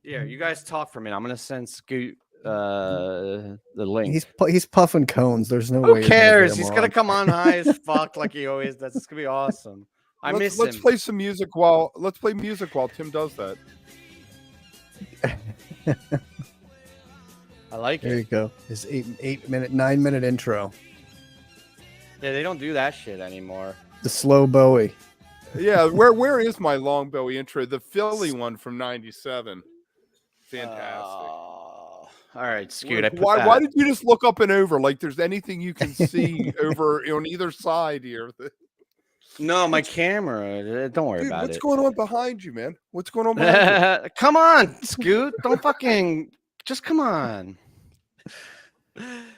[SPEAKER 2] Yeah, you guys talk for a minute. I'm gonna send Scoot the link.
[SPEAKER 3] He's puffing cones. There's no
[SPEAKER 2] Who
[SPEAKER 3] way.
[SPEAKER 2] cares? He's gonna come on high as fuck like he always does. It's gonna be awesome.
[SPEAKER 1] Let's
[SPEAKER 2] him.
[SPEAKER 1] play some music while Tim does that.
[SPEAKER 2] I like
[SPEAKER 3] There
[SPEAKER 2] it.
[SPEAKER 3] you go. His 9-minute intro.
[SPEAKER 2] Yeah, they don't do that shit anymore.
[SPEAKER 3] The slow Bowie.
[SPEAKER 1] Yeah, where is my long Bowie intro? The Philly one from '97. Fantastic.
[SPEAKER 2] All right, Scoot.
[SPEAKER 1] Why did you just look up and over like there's anything you can see over on either side here?
[SPEAKER 2] No, my camera. Don't worry about
[SPEAKER 1] what's
[SPEAKER 2] it.
[SPEAKER 1] going on behind you, man? What's going on behind you?
[SPEAKER 2] Come on, Scoot. Don't fucking just come on.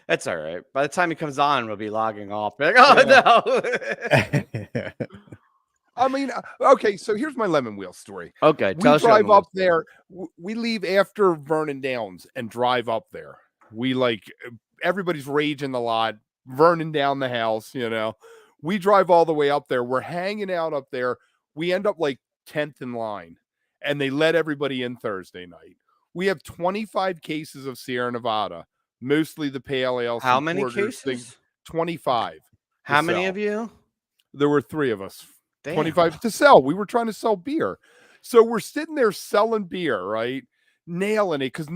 [SPEAKER 2] That's all right. By the time he comes on, we'll be logging off. Like, oh no.
[SPEAKER 1] I mean, okay, so here's my Lemonwheel story.
[SPEAKER 2] Okay,
[SPEAKER 1] We drive up there. We leave after Vernon Downs and drive up there. We like everybody's raging the lot, Vernon down the house, you know. We drive all the way up there. We're hanging out up there. We end up like 10th in line, and they let everybody in Thursday night. We have 25 cases of Sierra Nevada, mostly the pale ale.
[SPEAKER 2] How many cases?
[SPEAKER 1] 25.
[SPEAKER 2] How many of you?
[SPEAKER 1] There were 3 of us.
[SPEAKER 2] Damn.
[SPEAKER 1] 25 to sell. We were trying to sell beer. So we're sitting there selling beer, right? Nailing it because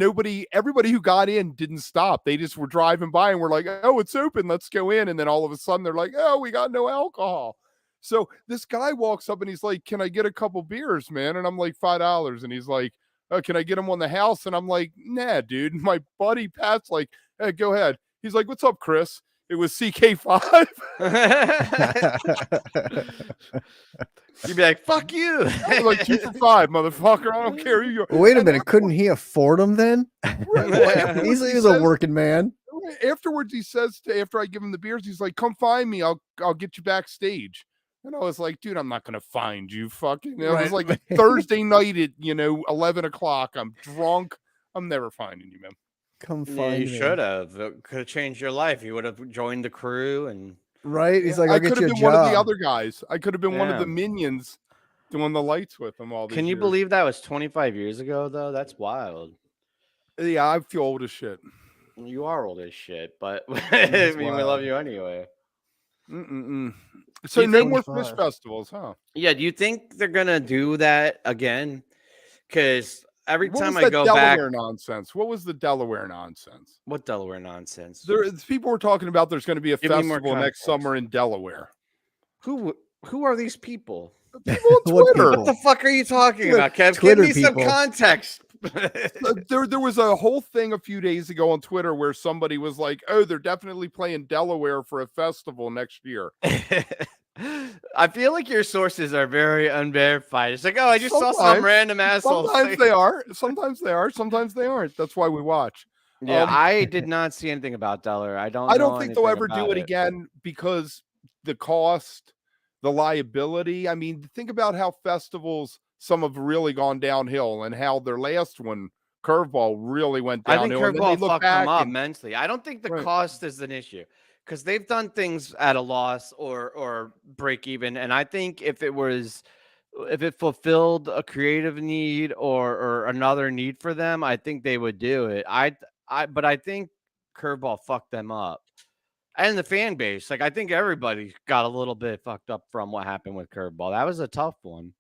[SPEAKER 1] everybody who got in didn't stop. They just were driving by and we're like, oh, it's open. Let's go in. And then all of a sudden they're like, oh, we got no alcohol. So this guy walks up and he's like, can I get a couple beers, man? And I'm like, $5. And he's like, oh, can I get them on the house? And I'm like, nah, dude. And my buddy Pat's like, hey, go ahead. He's like, what's up, Chris? It was CK5.
[SPEAKER 2] You'd be like, fuck you.
[SPEAKER 1] Like 2 for $5, motherfucker. I don't care who you are.
[SPEAKER 3] Wait a minute. Couldn't he afford them then?
[SPEAKER 1] He
[SPEAKER 3] He's a working man.
[SPEAKER 1] Afterwards, he says, after I give him the beers, he's like, come find me. I'll get you backstage. And I was like, dude, I'm not going to find you. Fucking. It was like Thursday night at, 11 o'clock. I'm drunk. I'm never finding you, man.
[SPEAKER 3] Come find
[SPEAKER 2] you
[SPEAKER 3] me.
[SPEAKER 2] should have. It could have changed your life. You would have joined the crew and
[SPEAKER 3] right. He's like,
[SPEAKER 1] I
[SPEAKER 3] I'll get
[SPEAKER 1] could have
[SPEAKER 3] you a
[SPEAKER 1] been
[SPEAKER 3] job.
[SPEAKER 1] one of the other guys. I could have been one of the
[SPEAKER 2] Yeah.
[SPEAKER 1] minions doing the lights with them all these
[SPEAKER 2] Can you
[SPEAKER 1] years.
[SPEAKER 2] believe that was 25 years ago, though? That's wild.
[SPEAKER 1] Yeah, I feel old as shit.
[SPEAKER 2] You are old as shit, but I mean, we love you anyway.
[SPEAKER 1] So no more
[SPEAKER 3] 25.
[SPEAKER 1] Phish festivals, huh?
[SPEAKER 2] Yeah, do you think they're gonna do that again? Because every
[SPEAKER 1] What
[SPEAKER 2] time
[SPEAKER 1] was
[SPEAKER 2] I
[SPEAKER 1] that
[SPEAKER 2] go
[SPEAKER 1] Delaware
[SPEAKER 2] back,
[SPEAKER 1] nonsense? What was the Delaware nonsense?
[SPEAKER 2] what Delaware nonsense?
[SPEAKER 1] People were talking about there's going to be a
[SPEAKER 2] Give me more
[SPEAKER 1] festival next
[SPEAKER 2] context.
[SPEAKER 1] summer in Delaware.
[SPEAKER 2] Who are these people?
[SPEAKER 1] People on
[SPEAKER 3] What
[SPEAKER 1] Twitter.
[SPEAKER 3] people?
[SPEAKER 2] What the fuck are you talking about, Kev?
[SPEAKER 3] Twitter
[SPEAKER 2] Give me some
[SPEAKER 3] people.
[SPEAKER 2] context.
[SPEAKER 1] There was a whole thing a few days ago on Twitter where somebody was like, oh, they're definitely playing Delaware for a festival next year.
[SPEAKER 2] I feel like your sources are very unverified. It's like, oh, I just saw some
[SPEAKER 1] Sometimes.
[SPEAKER 2] random asshole.
[SPEAKER 1] Sometimes they are. Sometimes they are. Sometimes they aren't. That's why we watch.
[SPEAKER 2] Yeah, I did not see anything about Delaware. I don't
[SPEAKER 1] think they'll ever do
[SPEAKER 2] about
[SPEAKER 1] it again because the cost, the liability. I mean, think about how festivals, some have really gone downhill and how their last one, Curveball, really went
[SPEAKER 2] I think
[SPEAKER 1] downhill. And then they
[SPEAKER 2] Curveball
[SPEAKER 1] look
[SPEAKER 2] fucked
[SPEAKER 1] back
[SPEAKER 2] them up
[SPEAKER 1] and-
[SPEAKER 2] mentally. I don't think the
[SPEAKER 1] Right.
[SPEAKER 2] cost is an issue because they've done things at a loss or break even. And I think if it fulfilled a creative need or another need for them, I think they would do it. But I think Curveball fucked them up. And the fan base, like I think everybody got a little bit fucked up from what happened with Curveball. That was a tough one.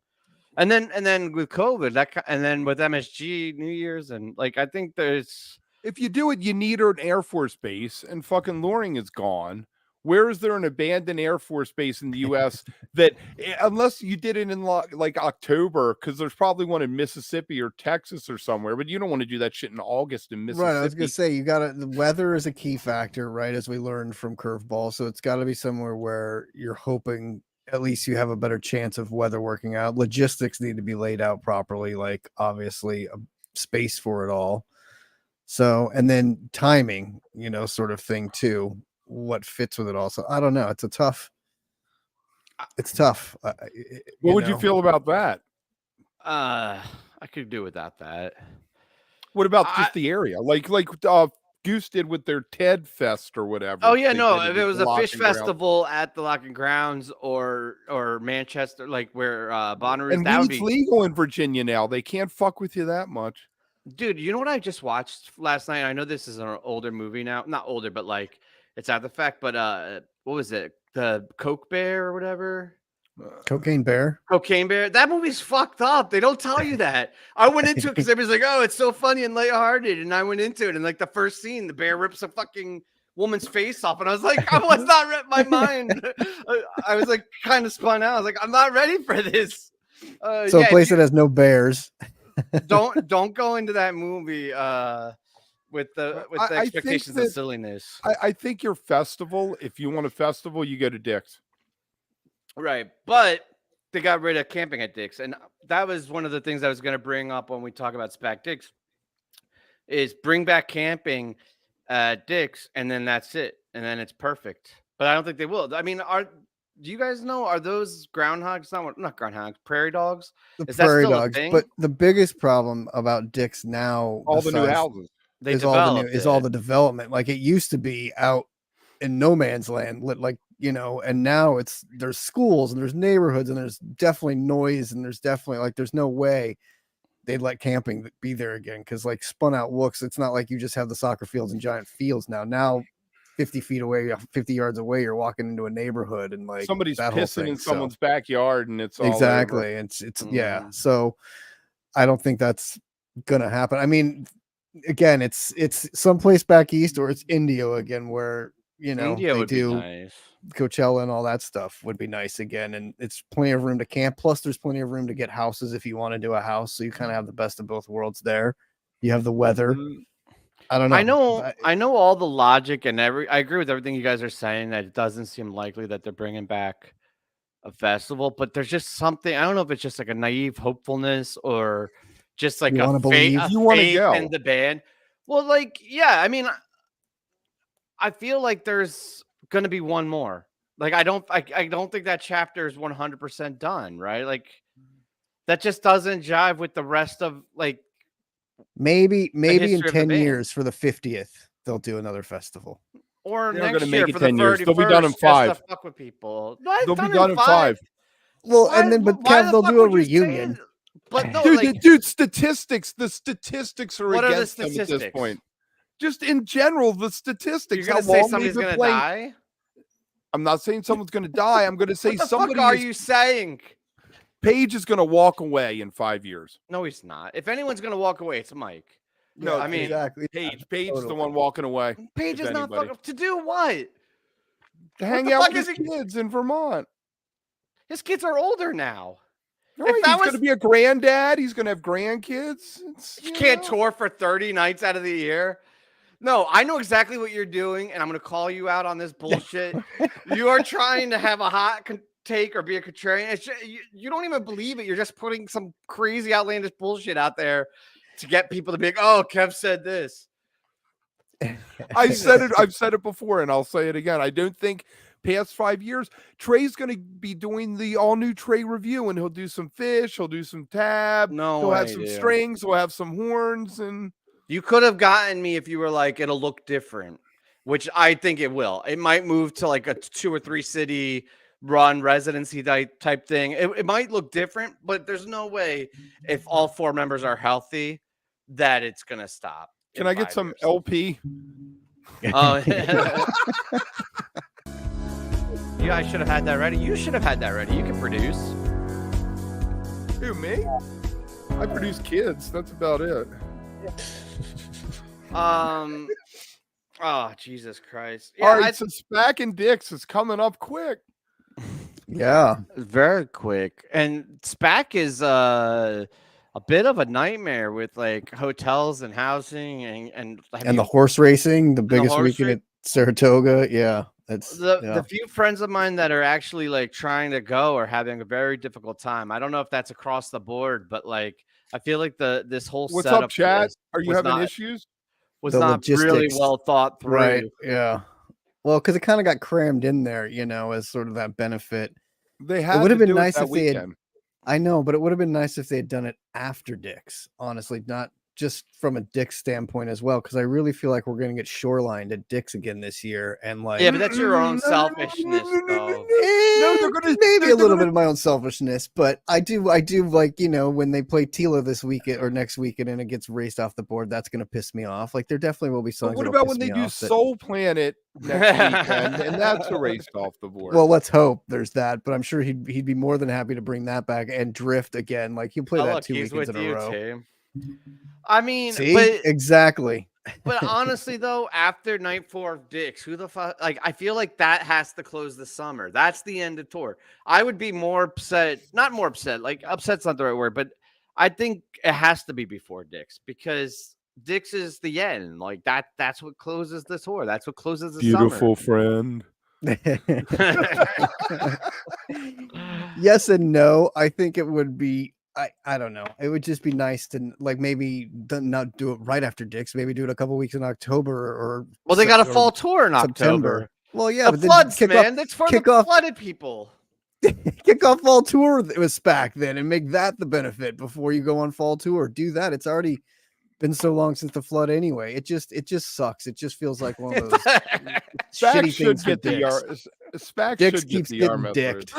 [SPEAKER 2] And then with COVID, and then with MSG New Year's, and like I think there's
[SPEAKER 1] if you do it, you need an Air Force base, and fucking Loring is gone. Where is there an abandoned Air Force base in the U.S. that, unless you did it in like October, because there's probably one in Mississippi or Texas or somewhere, but you don't want to do that shit in August in Mississippi.
[SPEAKER 3] Right. I was gonna say the weather is a key factor, right? As we learned from Curveball, so it's got to be somewhere where you're hoping at least you have a better chance of weather working out. Logistics need to be laid out properly, like obviously a space for it all. So, and then timing, sort of thing too. What fits with it all. So I don't know. It's tough.
[SPEAKER 1] What would you feel about that?
[SPEAKER 2] I could do without that.
[SPEAKER 1] What about just the area? Like Goose did with their TED Fest or whatever.
[SPEAKER 2] Oh yeah, no. If it was a Phish Festival at the Locking Grounds or Manchester, like where Bonnaroo,
[SPEAKER 1] and weed's legal in Virginia now. They can't fuck with you that much.
[SPEAKER 2] Dude, you know what I just watched last night? I know this is an older movie now. Not older, but like it's after the fact. But what was it? The Coke Bear or whatever?
[SPEAKER 3] Cocaine Bear?
[SPEAKER 2] Cocaine Bear. That movie's fucked up. They don't tell you that. I went into it because everybody's like, oh, it's so funny and lighthearted. And I went into it. And like the first scene, the bear rips a fucking woman's face off. And I was like, I was not ready. My mind. I was like kind of spun out. I was like, I'm not ready for this.
[SPEAKER 3] So a place that has no bears.
[SPEAKER 2] don't go into that movie with the expectations of silliness.
[SPEAKER 1] I think your festival, if you want a festival, you go to Dick's.
[SPEAKER 2] Right, but they got rid of camping at Dick's, and that was one of the things I was going to bring up when we talk about SPAC Dick's, is bring back camping at Dick's, and then that's it, and then it's perfect. But I don't think they will. I mean, do you guys know, are those groundhogs? Not groundhogs, prairie dogs?
[SPEAKER 3] Is prairie dogs. But the biggest problem about Dick's now,
[SPEAKER 1] all the new houses,
[SPEAKER 3] is all the development. Like it used to be out in no man's land, like. And now there's schools and there's neighborhoods and there's definitely noise and there's definitely there's no way they'd let camping be there again. Because like spun out Wooks, it's not like you just have the soccer fields and giant fields now 50 feet away, 50 yards away, you're walking into a neighborhood and like
[SPEAKER 1] somebody's pissing in someone's backyard and it's all
[SPEAKER 3] exactly. It's yeah. So I don't think that's gonna happen. I mean, again, it's someplace back east or it's India again where
[SPEAKER 2] India would be nice.
[SPEAKER 3] Coachella and all that stuff would be nice again, and it's plenty of room to camp. Plus, there's plenty of room to get houses if you want to do a house. So you kind of have the best of both worlds there. You have the weather. I don't know.
[SPEAKER 2] I know all the logic and I agree with everything you guys are saying. That it doesn't seem likely that they're bringing back a festival, but there's just something. I don't know if it's just like a naive hopefulness or just like
[SPEAKER 3] a
[SPEAKER 2] faith in the band. Well, like yeah, I mean. I feel like there's going to be one more. Like I don't think that chapter is 100% done, right? Like that just doesn't jive with the rest of like
[SPEAKER 3] maybe in 10 years for the 50th they'll do another festival.
[SPEAKER 2] Or next year for the 31st.
[SPEAKER 1] They'll be done in 5.
[SPEAKER 2] Fuck with people.
[SPEAKER 1] They'll be done in 5.
[SPEAKER 3] Well, Kev, they'll do a reunion.
[SPEAKER 2] But no,
[SPEAKER 1] dude, statistics. The statistics are against them at this point. Just in general, the statistics.
[SPEAKER 2] You're gonna say somebody's gonna die?
[SPEAKER 1] I'm not saying someone's gonna die. I'm gonna say somebody.
[SPEAKER 2] What are you saying?
[SPEAKER 1] Paige is gonna walk away in 5 years.
[SPEAKER 2] No, he's not. If anyone's gonna walk away, it's Mike.
[SPEAKER 1] No,
[SPEAKER 2] I mean
[SPEAKER 3] exactly.
[SPEAKER 1] Paige is the one walking away.
[SPEAKER 2] Paige is not to do what?
[SPEAKER 1] To hang out with his kids in Vermont.
[SPEAKER 2] His kids are older now.
[SPEAKER 1] Right, he's going to be a granddad. He's going to have grandkids.
[SPEAKER 2] You can't tour for 30 nights out of the year. No, I know exactly what you're doing, and I'm going to call you out on this bullshit. You are trying to have a hot take or be a contrarian. It's just, you don't even believe it. You're just putting some crazy outlandish bullshit out there to get people to be like, oh, Kev said this.
[SPEAKER 1] I've said it before, and I'll say it again. I don't think past 5 years, Trey's going to be doing the all-new Trey review, and he'll do some Phish, he'll do some Tab, he'll have some strings, he'll have some horns, and...
[SPEAKER 2] You could have gotten me if you were like, it'll look different, which I think it will. It might move to like a 2 or 3 city run residency type thing. It might look different, but there's no way if all 4 members are healthy that it's going to stop.
[SPEAKER 1] Can I get some years. LP?
[SPEAKER 2] Oh, yeah, I should have had that ready. You should have had that ready. You can produce.
[SPEAKER 1] Who, me? I produce kids. That's about it.
[SPEAKER 2] Oh, Jesus Christ. Yeah,
[SPEAKER 1] all right, so SPAC and Dick's is coming up quick.
[SPEAKER 3] Yeah,
[SPEAKER 2] very quick. And SPAC is a bit of a nightmare with like hotels and housing and
[SPEAKER 3] the horse racing, the biggest weekend at Saratoga. Yeah. That's
[SPEAKER 2] the few friends of mine that are actually like trying to go are having a very difficult time. I don't know if that's across the board, but like I feel like this whole
[SPEAKER 1] What's up,
[SPEAKER 2] setup for
[SPEAKER 1] chat?
[SPEAKER 2] this
[SPEAKER 1] Are you
[SPEAKER 2] was
[SPEAKER 1] having
[SPEAKER 2] not
[SPEAKER 1] issues?
[SPEAKER 2] was
[SPEAKER 3] the
[SPEAKER 2] not really
[SPEAKER 3] logistics,
[SPEAKER 2] well thought through.
[SPEAKER 3] right? Yeah. Well, because it kind of got crammed in there, as sort of that benefit.
[SPEAKER 1] They
[SPEAKER 3] It
[SPEAKER 1] had
[SPEAKER 3] would
[SPEAKER 1] to
[SPEAKER 3] have been
[SPEAKER 1] do it
[SPEAKER 3] nice
[SPEAKER 1] that
[SPEAKER 3] if they had.
[SPEAKER 1] weekend.
[SPEAKER 3] I know, but it would have been nice if they had done it after Dick's, honestly, not just from a Dick's standpoint as well, because I really feel like we're going to get shorelined at Dick's again this year. And like,
[SPEAKER 2] Yeah, but that's your own selfishness, though.
[SPEAKER 1] No, they're gonna
[SPEAKER 3] maybe a little
[SPEAKER 1] gonna-
[SPEAKER 3] bit of my own selfishness, but I do like, when they play Tila this weekend or next weekend and it gets raced off the board, that's going to piss me off. Like, there definitely will be
[SPEAKER 1] But
[SPEAKER 3] songs.
[SPEAKER 1] what
[SPEAKER 3] that'll
[SPEAKER 1] about
[SPEAKER 3] piss
[SPEAKER 1] when they
[SPEAKER 3] me
[SPEAKER 1] do
[SPEAKER 3] off that-
[SPEAKER 1] Soul Planet next weekend and that's erased off the board?
[SPEAKER 3] Well, let's hope there's that, but I'm sure he'd be more than happy to bring that back and Drift again. Like, he'll play
[SPEAKER 2] Oh,
[SPEAKER 3] that
[SPEAKER 2] look,
[SPEAKER 3] 2
[SPEAKER 2] he's
[SPEAKER 3] weekends
[SPEAKER 2] with
[SPEAKER 3] in a
[SPEAKER 2] you,
[SPEAKER 3] row.
[SPEAKER 2] Tim. I mean,
[SPEAKER 3] See,
[SPEAKER 2] but
[SPEAKER 3] exactly.
[SPEAKER 2] but honestly, though, after night 4 of Dick's, who the fuck? Like, I feel like that has to close the summer. That's the end of tour. I would be more upset. Not more upset. Like, upset's not the right word, but I think it has to be before Dick's because Dick's is the end. Like that's what closes the tour. That's what closes the
[SPEAKER 1] Beautiful friend.
[SPEAKER 3] Yes and no. I think it would be. I don't know. It would just be nice to like maybe not do it right after Dick's. Maybe do it a couple weeks in October or.
[SPEAKER 2] Well, they got a
[SPEAKER 3] or
[SPEAKER 2] fall tour in
[SPEAKER 3] September.
[SPEAKER 2] October.
[SPEAKER 3] Well, yeah,
[SPEAKER 2] The
[SPEAKER 3] but then
[SPEAKER 2] floods,
[SPEAKER 3] kick
[SPEAKER 2] man.
[SPEAKER 3] off,
[SPEAKER 2] That's for
[SPEAKER 3] kick
[SPEAKER 2] the
[SPEAKER 3] off,
[SPEAKER 2] flooded people.
[SPEAKER 3] kick off fall tour with SPAC then and make that the benefit before you go on fall tour. Do that. It's already been so long since the flood anyway. It just sucks. It just feels like one of those
[SPEAKER 1] SPAC
[SPEAKER 3] shitty
[SPEAKER 1] should
[SPEAKER 3] things.
[SPEAKER 1] get the SPAC
[SPEAKER 3] Dick's
[SPEAKER 1] should get
[SPEAKER 3] keeps
[SPEAKER 1] the
[SPEAKER 3] getting
[SPEAKER 1] arm
[SPEAKER 3] dicked.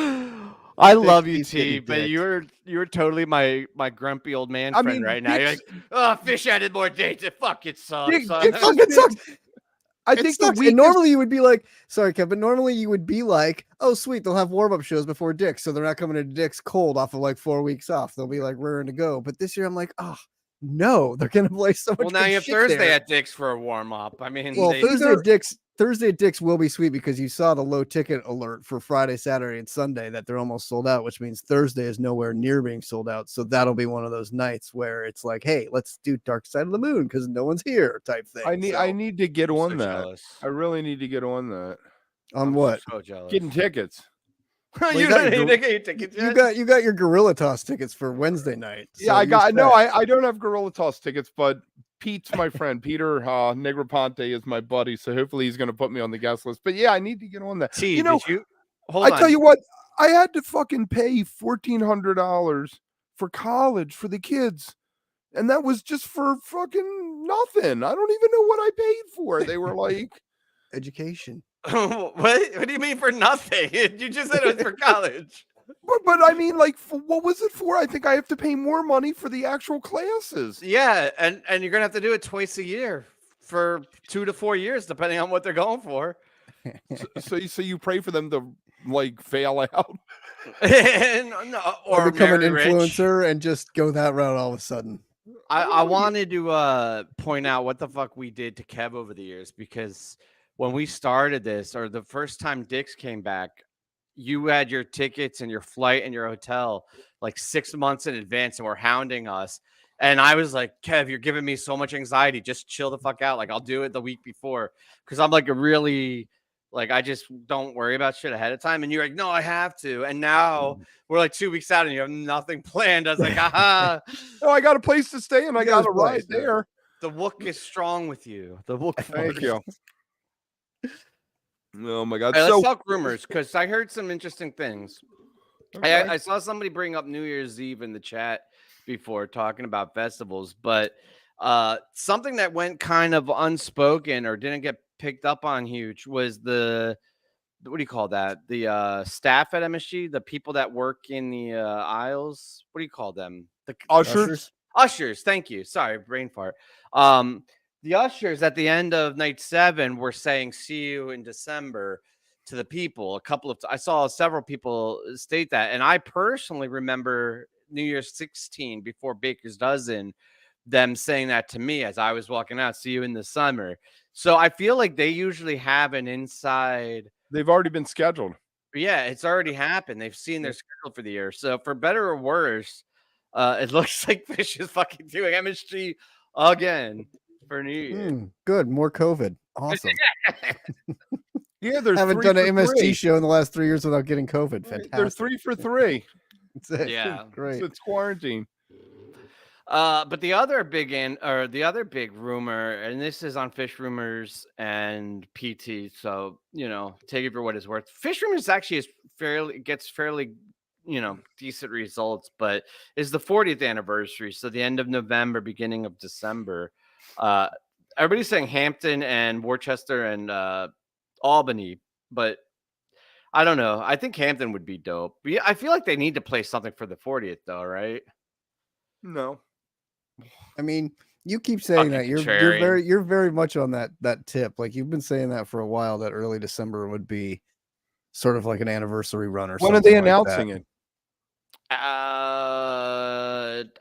[SPEAKER 2] I love you,
[SPEAKER 3] keeps
[SPEAKER 2] T,
[SPEAKER 3] getting
[SPEAKER 2] but
[SPEAKER 3] dicked.
[SPEAKER 2] you're totally my grumpy old man friend right now. You're like, oh, Phish added more dates. It fucking sucks. son."
[SPEAKER 3] It fucking sucks.
[SPEAKER 1] I
[SPEAKER 3] It
[SPEAKER 1] think
[SPEAKER 3] sucks. And normally you would be like, sorry, Kevin. Normally you would be like, oh, sweet, they'll have warm-up shows before Dick's, so they're not coming to Dick's cold off of like 4 weeks off. They'll be like raring to go. But this year I'm like, oh no, they're gonna play so much.
[SPEAKER 2] Well, now
[SPEAKER 3] good
[SPEAKER 2] you have
[SPEAKER 3] shit
[SPEAKER 2] Thursday
[SPEAKER 3] there.
[SPEAKER 2] at Dick's for a warm up. I mean,
[SPEAKER 3] Well,
[SPEAKER 2] they-
[SPEAKER 3] Thursday at Dick's will be sweet because you saw the low ticket alert for Friday, Saturday, and Sunday that they're almost sold out, which means Thursday is nowhere near being sold out. So that'll be one of those nights where it's like, hey, let's do Dark Side of the Moon because no one's here type thing.
[SPEAKER 1] I need to get
[SPEAKER 2] I'm
[SPEAKER 1] on
[SPEAKER 2] so
[SPEAKER 1] that.
[SPEAKER 2] jealous.
[SPEAKER 1] I really need to get on that.
[SPEAKER 3] On
[SPEAKER 2] I'm
[SPEAKER 3] what?
[SPEAKER 2] So jealous.
[SPEAKER 1] Getting tickets.
[SPEAKER 2] You
[SPEAKER 3] got
[SPEAKER 2] don't
[SPEAKER 3] your-
[SPEAKER 2] need to get your tickets
[SPEAKER 3] You
[SPEAKER 2] yet?
[SPEAKER 3] got your Gorilla Toss tickets for Wednesday night.
[SPEAKER 1] Yeah,
[SPEAKER 3] so
[SPEAKER 1] I
[SPEAKER 3] you're
[SPEAKER 1] got no,
[SPEAKER 3] set.
[SPEAKER 1] I don't have Gorilla Toss tickets, but Pete's my friend. Peter Negroponte is my buddy, so hopefully he's gonna put me on the guest list. But yeah, I need to get on that.
[SPEAKER 2] T,
[SPEAKER 1] You know,
[SPEAKER 2] did you hold
[SPEAKER 1] I
[SPEAKER 2] on.
[SPEAKER 1] tell you what, I had to fucking pay $1,400 for college for the kids. And that was just for fucking nothing. I don't even know what I paid for. They were like
[SPEAKER 3] Education.
[SPEAKER 2] What do you mean for nothing? You just said it was for college.
[SPEAKER 1] but I mean, like, what was it for? I think I have to pay more money for the actual classes.
[SPEAKER 2] Yeah, and you're gonna have to do it twice a year for 2 to 4 years, depending on what they're going for.
[SPEAKER 1] So you pray for them to like fail out.
[SPEAKER 3] Or become an
[SPEAKER 2] marry rich.
[SPEAKER 3] influencer and just go that route all of a sudden.
[SPEAKER 2] I wanted to point out what the fuck we did to Kev over the years because when we started this, or the first time Dick's came back, you had your tickets and your flight and your hotel like 6 months in advance and were hounding us. And I was like, Kev, you're giving me so much anxiety. Just chill the fuck out. Like, I'll do it the week before. Because I'm like a really, like, I just don't worry about shit ahead of time. And you're like, no, I have to. And now we're like 2 weeks out and you have nothing planned. I was like, aha.
[SPEAKER 1] Oh, I got a place to stay and I got a
[SPEAKER 3] a place,
[SPEAKER 1] ride there.
[SPEAKER 2] The Wook is strong with you. The Wook.
[SPEAKER 1] Thank you. Oh my God.
[SPEAKER 2] All right,
[SPEAKER 1] So
[SPEAKER 2] let's talk rumors because I heard some interesting things.
[SPEAKER 1] okay.
[SPEAKER 2] I saw somebody bring up New Year's Eve in the chat before talking about festivals, but something that went kind of unspoken or didn't get picked up on huge was the what do you call that? The staff at MSG, the people that work in the aisles. What do you call them? The
[SPEAKER 1] Ushers.
[SPEAKER 2] Ushers. Thank you. Sorry, brain fart. The ushers at the end of night 7 were saying "see you in December" to the people. I saw several people state that, and I personally remember New Year's 16 before Baker's Dozen, them saying that to me as I was walking out. "See you in the summer." So I feel like they usually have an inside.
[SPEAKER 1] They've already been scheduled.
[SPEAKER 2] Yeah, it's already happened. They've seen their schedule for the year. So for better or worse, it looks like Phish is fucking doing MSG again for New Year.
[SPEAKER 3] Good. More COVID. Awesome.
[SPEAKER 1] Yeah, they're
[SPEAKER 3] Haven't
[SPEAKER 1] 3
[SPEAKER 3] done an
[SPEAKER 1] for
[SPEAKER 3] MSG
[SPEAKER 1] 3.
[SPEAKER 3] show in the last 3 years without getting COVID. Fantastic.
[SPEAKER 1] They're 3 for 3.
[SPEAKER 3] That's it.
[SPEAKER 2] Yeah.
[SPEAKER 3] Great.
[SPEAKER 1] It's quarantine.
[SPEAKER 2] But the other big rumor, and this is on Phish Rumors and PT, so take it for what it's worth. Phish Rumors actually gets fairly decent results, but is the 40th anniversary, so the end of November, beginning of December. Everybody's saying Hampton and Worcester and Albany, but I don't know. I think Hampton would be dope. But I feel like they need to play something for the 40th, though, right?
[SPEAKER 1] No.
[SPEAKER 3] I mean, you keep saying that you're very much on that tip. Like you've been saying that for a while, that early December would be sort of like an anniversary run or something.
[SPEAKER 1] When are they announcing it?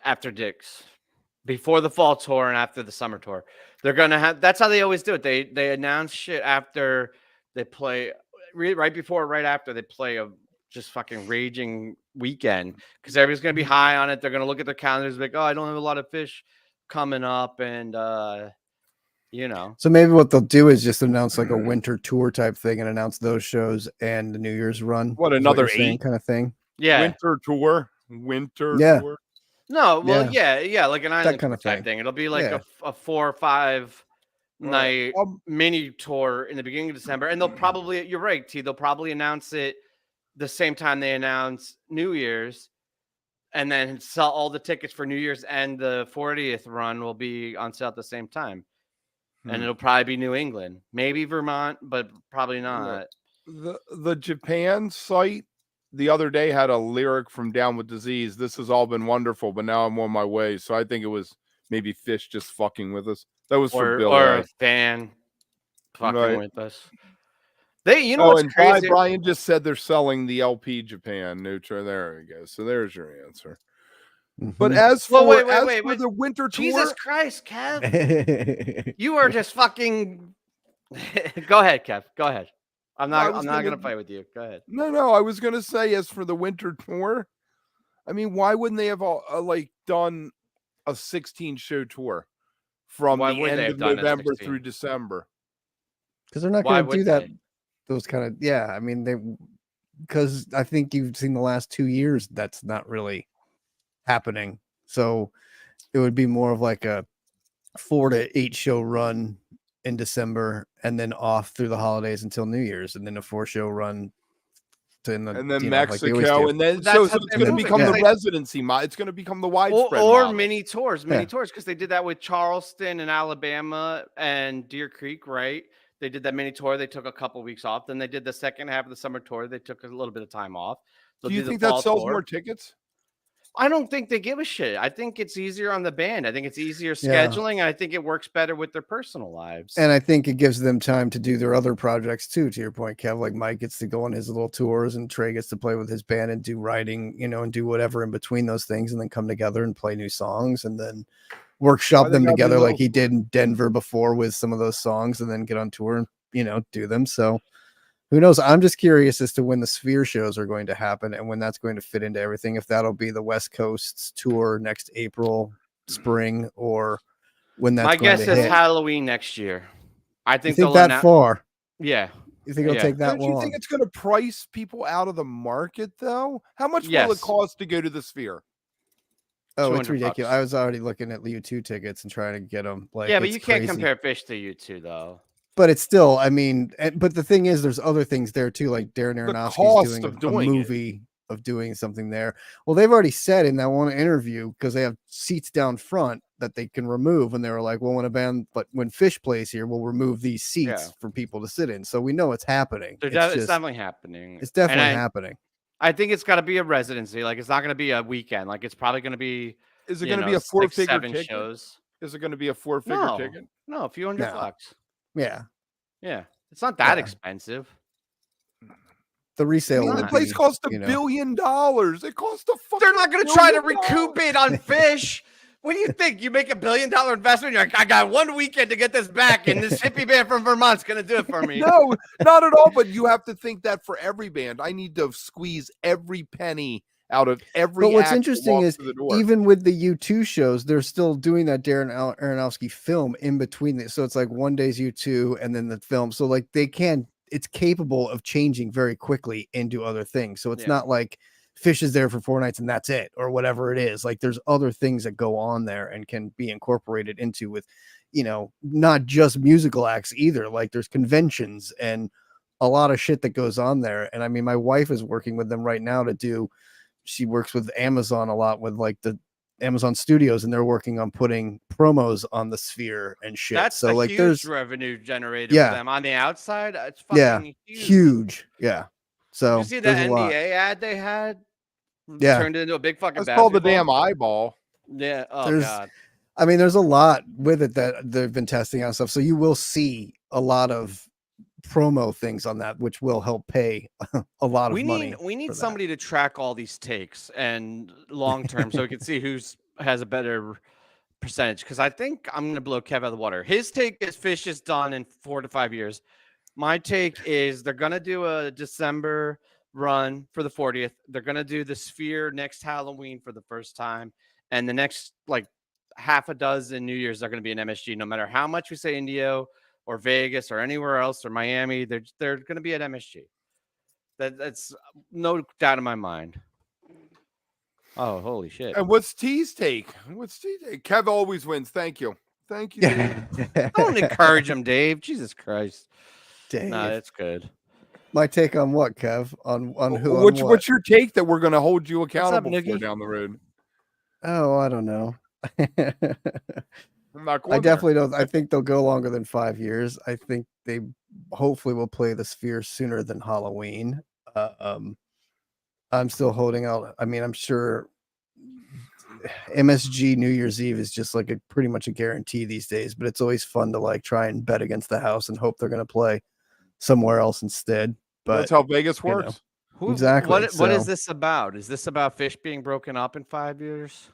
[SPEAKER 2] After Dick's, before the fall tour and after the summer tour. They're gonna have. That's how they always do it. They announce shit after they play, right before, right after they play a just fucking raging weekend, because everybody's gonna be high on it. They're gonna look at their calendars like, oh, I don't have a lot of Phish coming up, and So
[SPEAKER 3] maybe what they'll do is just announce like a winter tour type thing and announce those shows and the New Year's run.
[SPEAKER 1] What, another 8
[SPEAKER 3] kind of thing?
[SPEAKER 2] Yeah.
[SPEAKER 1] Winter tour. Tour.
[SPEAKER 2] No, well, yeah, like an island
[SPEAKER 3] kind of
[SPEAKER 2] type thing. It'll be like a 4 or 5 night mini tour in the beginning of December, and they'll probably, you're right, T, they'll probably announce it the same time they announce New Year's, and then sell all the tickets for New Year's, and the 40th run will be on sale at the same time. And it'll probably be New England, maybe Vermont, but probably not.
[SPEAKER 1] The Japan site the other day had a lyric from Down with Disease. This has all been wonderful, but now I'm on my way. So I think it was maybe Phish just fucking with us. That was for Bill.
[SPEAKER 2] Or a fan fucking with us. What's
[SPEAKER 1] and
[SPEAKER 2] crazy?
[SPEAKER 1] Brian just said they're selling the LP Japan Nutra. There we go. So there's your answer. But as for the winter tour,
[SPEAKER 2] Jesus Christ, Kev, you are just fucking. Go ahead, Kev. Go ahead. I'm not gonna fight with you. Go ahead.
[SPEAKER 1] No. I was gonna say, as for the winter tour, I mean, why wouldn't they have done a 16 show tour from the end of November through December?
[SPEAKER 3] Because they're not going to do that. Those kind of I mean, because I think you've seen the last 2 years that's not really happening. So it would be more of like a 4 to 8 show run in December, and then off through the holidays until New Year's, and then a 4 show run
[SPEAKER 1] and then Mexico, and then so it's going to become the residency. It's going to become the widespread
[SPEAKER 2] or mini tours, because they did that with Charleston and Alabama and Deer Creek, right? They did that mini tour. They took a couple weeks off. Then they did the second half of the summer tour. They took a little bit of time off.
[SPEAKER 1] So do you think that sells more tickets?
[SPEAKER 2] I don't think they give a shit. I think it's easier on the band. I think it's easier scheduling. And I think it works better with their personal lives.
[SPEAKER 3] And I think it gives them time to do their other projects too, to your point, Kev. Like Mike gets to go on his little tours, and Trey gets to play with his band and do writing, and do whatever in between those things, and then come together and play new songs, and then workshop them together like he did in Denver before with some of those songs, and then get on tour and, do them. So who knows? I'm just curious as to when the Sphere shows are going to happen and when that's going to fit into everything. If that'll be the West Coast's tour next April, spring, or when that's
[SPEAKER 2] my
[SPEAKER 3] going
[SPEAKER 2] guess
[SPEAKER 3] to
[SPEAKER 2] is
[SPEAKER 3] hit.
[SPEAKER 2] Halloween next year. I think,
[SPEAKER 3] you think that far.
[SPEAKER 2] Yeah.
[SPEAKER 3] You think it'll take that long?
[SPEAKER 1] Do you think it's going to price people out of the market, though? How much will it cost to go to the Sphere?
[SPEAKER 3] Oh, it's ridiculous. I was already looking at U2 tickets and trying to get them.
[SPEAKER 2] But you can't compare Phish to U2, though.
[SPEAKER 3] But it's still, I mean, but the thing is, there's other things there too, like Darren Aronofsky's doing a movie of doing something there. Well, they've already said in that one interview, because they have seats down front that they can remove, and they were like, well, when Phish plays here, we'll remove these seats for people to sit in. So we know it's happening.
[SPEAKER 2] It's definitely happening.
[SPEAKER 3] It's definitely happening.
[SPEAKER 2] I think it's got to be a residency. Like, it's not going to be a weekend. Like, it's probably going to be.
[SPEAKER 1] Is it going to be a 4-figure ticket?
[SPEAKER 2] Shows.
[SPEAKER 1] Is it going to be a 4-figure ticket?
[SPEAKER 2] No, a few $100.
[SPEAKER 3] Yeah.
[SPEAKER 2] It's not that expensive.
[SPEAKER 3] The resale.
[SPEAKER 1] The place cost $1 billion. It cost a fucking.
[SPEAKER 2] They're not going to try to recoup it on Phish. What do you think? You make $1 billion investment. You're like, I got 1 weekend to get this back, and this hippie band from Vermont's going to do it for me.
[SPEAKER 1] No, not at all. But you have to think that for every band, I need to squeeze every penny out of every.
[SPEAKER 3] But what's interesting is even with the U2 shows, they're still doing that Darren Aronofsky film in between. So it's like one day's U2 and then the film. So like they can it's capable of changing very quickly into other things. So it's not like Phish is there for 4 nights and that's it, or whatever it is. Like there's other things that go on there and can be incorporated into with, you know, not just musical acts either. Like there's conventions and a lot of shit that goes on there. And I mean, my wife is working with them right now she works with Amazon a lot with like the Amazon Studios, and they're working on putting promos on the Sphere and shit.
[SPEAKER 2] That's
[SPEAKER 3] so like
[SPEAKER 2] huge
[SPEAKER 3] there's
[SPEAKER 2] revenue generated for them on the outside. It's fucking
[SPEAKER 3] huge. Yeah. So
[SPEAKER 2] did you see the NDA ad they had?
[SPEAKER 3] Yeah.
[SPEAKER 2] Turned into a big fucking
[SPEAKER 1] It's called the damn eyeball.
[SPEAKER 2] Yeah. Oh God.
[SPEAKER 3] I mean, there's a lot with it that they've been testing on stuff. So you will see a lot of promo things on that, which will help pay a lot of money.
[SPEAKER 2] We need somebody to track all these takes and long term so we can see who's has a better percentage. Because I think I'm gonna blow Kev out of the water. His take is Phish is done in 4 to 5 years. My take is they're gonna do a December run for the 40th. They're gonna do the Sphere next Halloween for the first time, and the next like half a dozen New Year's are gonna be an MSG. No matter how much we say Indio or Vegas or anywhere else or Miami, they're gonna be at MSG. That's no doubt in my mind. Oh, holy shit!
[SPEAKER 1] And what's T's take? Kev always wins. Thank you. Dave.
[SPEAKER 2] Don't encourage him, Dave. Jesus Christ.
[SPEAKER 3] Dave.
[SPEAKER 2] Nah, that's good.
[SPEAKER 3] My take on what, Kev? On who?
[SPEAKER 1] What's your take that we're going to hold you accountable
[SPEAKER 2] up,
[SPEAKER 1] for down the road?
[SPEAKER 3] Oh, I don't know.
[SPEAKER 1] I'm not going
[SPEAKER 3] I definitely don't. I think they'll go longer than 5 years. I think they hopefully will play the Sphere sooner than Halloween. I'm still holding out. I mean, I'm sure MSG New Year's Eve is just like pretty much a guarantee these days, but it's always fun to like try and bet against the house and hope they're going to play somewhere else instead. But
[SPEAKER 1] that's how Vegas works.
[SPEAKER 3] Exactly.
[SPEAKER 2] What is this about? Is this about Phish being broken up in 5 years?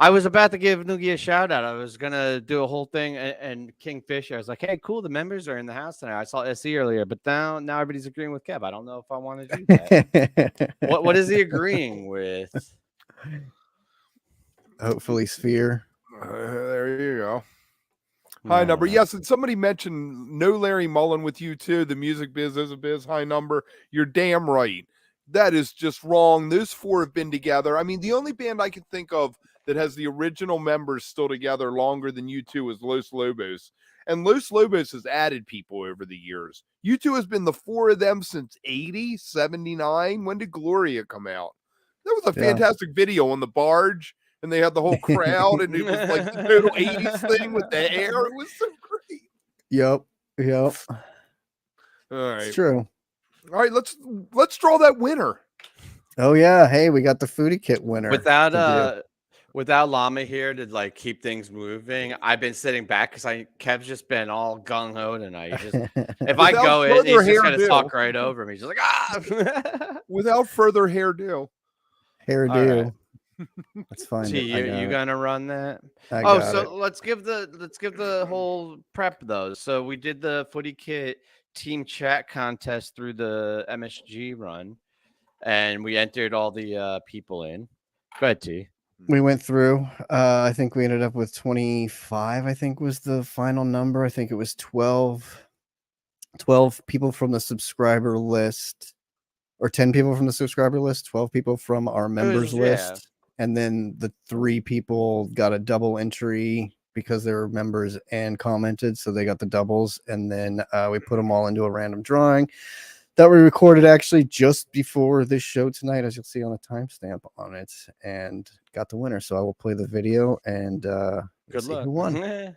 [SPEAKER 2] I was about to give Noogie a shout out. I was gonna do a whole thing and Kingfisher. I was like, "Hey, cool, the members are in the house tonight." I saw SE earlier, but now everybody's agreeing with Kev. I don't know if I want to do that. What is he agreeing with?
[SPEAKER 3] Hopefully, Sphere.
[SPEAKER 1] There you go. High number. Yes, and somebody mentioned no Larry Mullen with you too. The music biz is a biz. High number. You're damn right. That is just wrong. Those 4 have been together. I mean, the only band I can think of that has the original members still together longer than U2 is Los Lobos. And Los Lobos has added people over the years. U2 has been the 4 of them since 80, 79. When did Gloria come out? That was a fantastic video on the barge, and they had the whole crowd, and it was like the total 80s thing with the hair. It was so great.
[SPEAKER 3] Yep.
[SPEAKER 1] All right.
[SPEAKER 3] It's true.
[SPEAKER 1] All right, let's draw that winner.
[SPEAKER 3] Oh yeah, hey, we got the Phooty kit winner.
[SPEAKER 2] Without Llama here to like keep things moving, I've been sitting back because Kev's just been all gung ho tonight. If I go in, he's just gonna talk right over me. He's just like
[SPEAKER 1] without further hairdo.
[SPEAKER 3] Right. That's fine.
[SPEAKER 2] You gonna run that? Let's give the whole prep though. So we did the Phooty kit team chat contest through the MSG run, and we entered all the people in. Go ahead, T.
[SPEAKER 3] We went through. I think we ended up with 25. I think was the final number. I think it was 12 people from the subscriber list, or 10 people from the subscriber list, 12 people from our members list, and then the 3 people got a double entry because they were members and commented, so they got the doubles, and then we put them all into a random drawing that we recorded actually just before this show tonight, as you'll see on a timestamp on it, and got the winner. So I will play the video and
[SPEAKER 2] good luck.
[SPEAKER 3] Who won?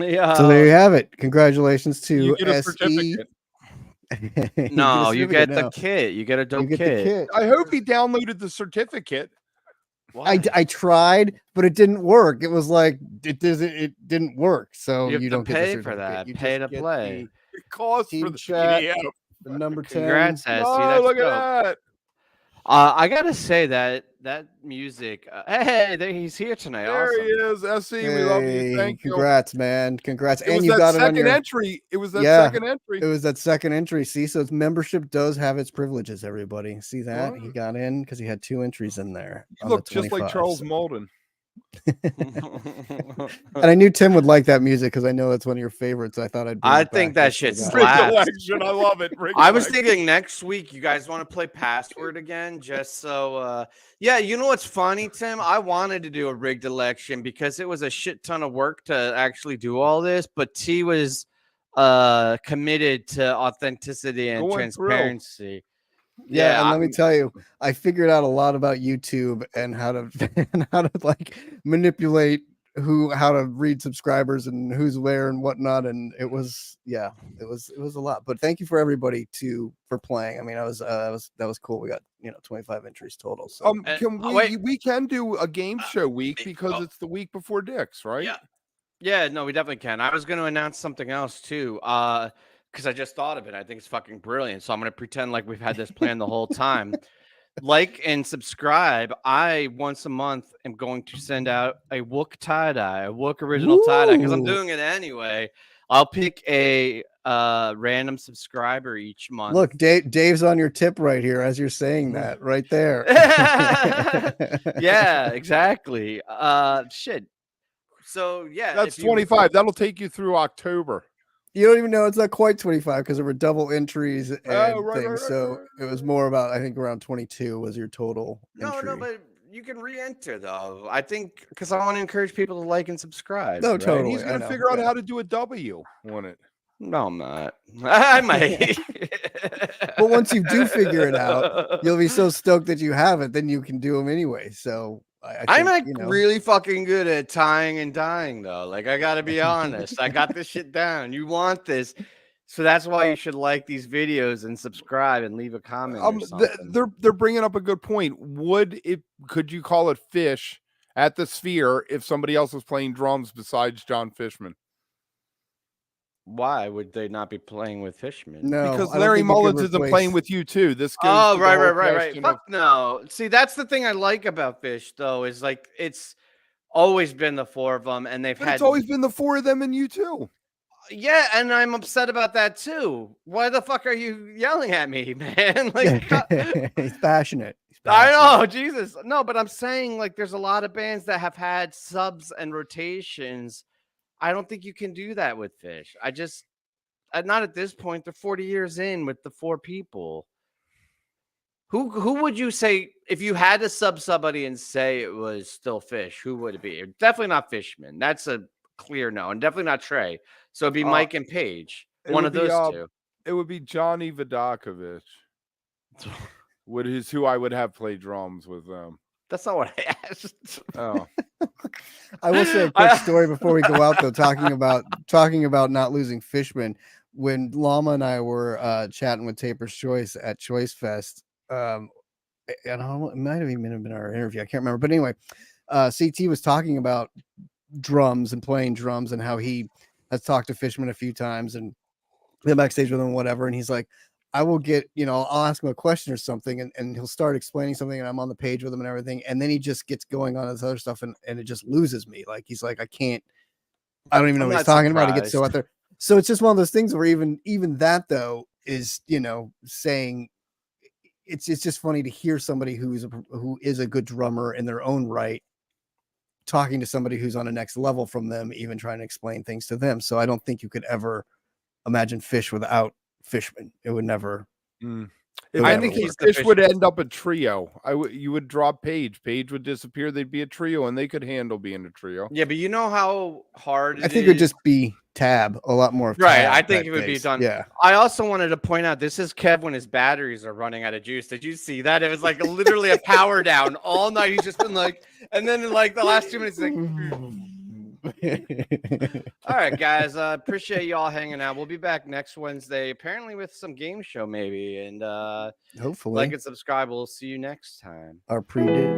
[SPEAKER 2] Yeah.
[SPEAKER 3] So there you have it. Congratulations to
[SPEAKER 1] you get a
[SPEAKER 3] SE.
[SPEAKER 1] certificate.
[SPEAKER 2] No, you get the kit. You get a dope kit.
[SPEAKER 1] I hope he downloaded the certificate.
[SPEAKER 3] I tried, but it didn't work. It was like it didn't work. So
[SPEAKER 2] you
[SPEAKER 3] don't
[SPEAKER 2] pay
[SPEAKER 3] get
[SPEAKER 2] for that. You pay to play.
[SPEAKER 1] It costs
[SPEAKER 3] team
[SPEAKER 1] for the
[SPEAKER 3] chat,
[SPEAKER 1] PDF.
[SPEAKER 3] the number 10.
[SPEAKER 2] Congrats, SE.
[SPEAKER 1] Oh,
[SPEAKER 2] That's
[SPEAKER 1] look
[SPEAKER 2] dope.
[SPEAKER 1] at that.
[SPEAKER 2] I gotta say that music. Hey, he's here tonight.
[SPEAKER 1] There he
[SPEAKER 2] Awesome.
[SPEAKER 1] is, SC. We love you.
[SPEAKER 3] Hey,
[SPEAKER 1] Thank you.
[SPEAKER 3] congrats, man. Congrats.
[SPEAKER 1] It
[SPEAKER 3] And
[SPEAKER 1] was
[SPEAKER 3] you
[SPEAKER 1] that
[SPEAKER 3] got it on
[SPEAKER 1] second
[SPEAKER 3] your
[SPEAKER 1] entry. It was that
[SPEAKER 3] Yeah,
[SPEAKER 1] second entry.
[SPEAKER 3] it was that second entry. See, so membership does have its privileges, everybody. See that?
[SPEAKER 1] What?
[SPEAKER 3] He got in because he had 2 entries in there.
[SPEAKER 1] You
[SPEAKER 3] on the
[SPEAKER 1] look just like
[SPEAKER 3] 25,
[SPEAKER 1] Charles
[SPEAKER 3] so.
[SPEAKER 1] Malden.
[SPEAKER 3] And I knew Tim would like that music because I know it's one of your favorites. I thought I'd bring
[SPEAKER 2] I
[SPEAKER 3] it
[SPEAKER 2] think
[SPEAKER 3] back
[SPEAKER 2] that
[SPEAKER 3] just so
[SPEAKER 2] shit
[SPEAKER 3] we got it.
[SPEAKER 2] slaps.
[SPEAKER 1] Recollection. I love it.
[SPEAKER 2] I was
[SPEAKER 1] Recollection.
[SPEAKER 2] thinking next week you guys want to play Password again, just so yeah, you know what's funny, Tim? I wanted to do a rigged election because it was a shit ton of work to actually do all this, but T was committed to authenticity and
[SPEAKER 1] Going through.
[SPEAKER 2] transparency.
[SPEAKER 3] Yeah, and let me tell you, I figured out a lot about YouTube and how to like manipulate how to read subscribers and who's where and whatnot. And it was a lot. But thank you for everybody for playing. I mean, that was cool. We got 25 entries total. So
[SPEAKER 1] can we can do a game show week because it's the week before Dick's, right?
[SPEAKER 2] Yeah, no, we definitely can. I was going to announce something else too, because I just thought of it. I think it's fucking brilliant. So I'm going to pretend like we've had this plan the whole time. Like and subscribe. I once a month am going to send out a Wook tie-dye, a Wook original tie-dye, because I'm doing it anyway. I'll pick a random subscriber each month.
[SPEAKER 3] Look, Dave's on your tip right here as you're saying that right there.
[SPEAKER 2] Yeah, exactly. Shit. So yeah,
[SPEAKER 1] that's 25. That'll take you through October.
[SPEAKER 3] You don't even know it's not quite 25 because there were double entries and
[SPEAKER 1] right,
[SPEAKER 3] things. So it was more about, I think, around 22 was your total.
[SPEAKER 2] No, but you can re-enter though. I think because I want to encourage people to like and subscribe.
[SPEAKER 3] No,
[SPEAKER 2] right?
[SPEAKER 3] totally.
[SPEAKER 1] He's gonna figure out how to do a W on it.
[SPEAKER 2] No, I'm not. I might.
[SPEAKER 3] But once you do figure it out, you'll be so stoked that you have it, then you can do them anyway. So
[SPEAKER 2] I'm like really fucking good at tying and dyeing though. Like I gotta be honest. I got this shit down. You want this. So that's why you should like these videos and subscribe and leave a comment. Or something.
[SPEAKER 1] They're bringing up a good point. Could you call it Phish at the Sphere if somebody else was playing drums besides John Fishman?
[SPEAKER 2] Why would they not be playing with Fishman?
[SPEAKER 3] No,
[SPEAKER 1] because Larry Mullins isn't playing with you too. This goes.
[SPEAKER 2] Oh, right. Fuck no. See, that's the thing I like about Phish though, is like it's always been the 4 of them, and it's
[SPEAKER 1] always been the 4 of them and you too.
[SPEAKER 2] Yeah, and I'm upset about that too. Why the fuck are you yelling at me, man? Like
[SPEAKER 3] he's passionate.
[SPEAKER 2] I know, Jesus. No, but I'm saying like there's a lot of bands that have had subs and rotations. I don't think you can do that with Phish. Not at this point. They're 40 years in with the 4 people. Who would you say if you had to sub somebody and say it was still Phish? Who would it be? Definitely not Fishman. That's a clear no, and definitely not Trey. So it'd be Mike and Paige. One of those two.
[SPEAKER 1] It would be Johnny Vidakovich. Who I would have play drums with them.
[SPEAKER 2] That's not what I asked.
[SPEAKER 1] Oh.
[SPEAKER 3] I will say a quick story before we go out though, talking about not losing Fishman. When Llama and I were chatting with Taper's Choice at Choice Fest, and it might have even been our interview. I can't remember. But anyway, CT was talking about drums and playing drums and how he has talked to Fishman a few times and been backstage with him, whatever. And he's like, I will get, I'll ask him a question or something and he'll start explaining something and I'm on the page with him and everything. And then he just gets going on this other stuff and it just loses me. Like, he's like, I don't even know what he's talking about. He gets so out there. So it's just one of those things where even that though is, saying it's just funny to hear somebody who is a good drummer in their own right, talking to somebody who's on a next level from them, even trying to explain things to them. So I don't think you could ever imagine Phish without Fishman. It would never.
[SPEAKER 1] I think Phish would end up a trio. You would drop Paige. Paige would disappear. They'd be a trio, and they could handle being a trio.
[SPEAKER 2] Yeah, but you know how hard
[SPEAKER 3] I think it would just be Tab, a lot more.
[SPEAKER 2] Right, I think it would be done.
[SPEAKER 3] Yeah.
[SPEAKER 2] I also wanted to point out this is Kev when his batteries are running out of juice. Did you see that? It was like literally a power down all night. He's just been like, and then in like the last 2 minutes, like. All right, guys. Appreciate you all hanging out. We'll be back next Wednesday, apparently with some game show maybe, and
[SPEAKER 3] hopefully
[SPEAKER 2] like and subscribe. We'll see you next time.
[SPEAKER 3] Our pre-date.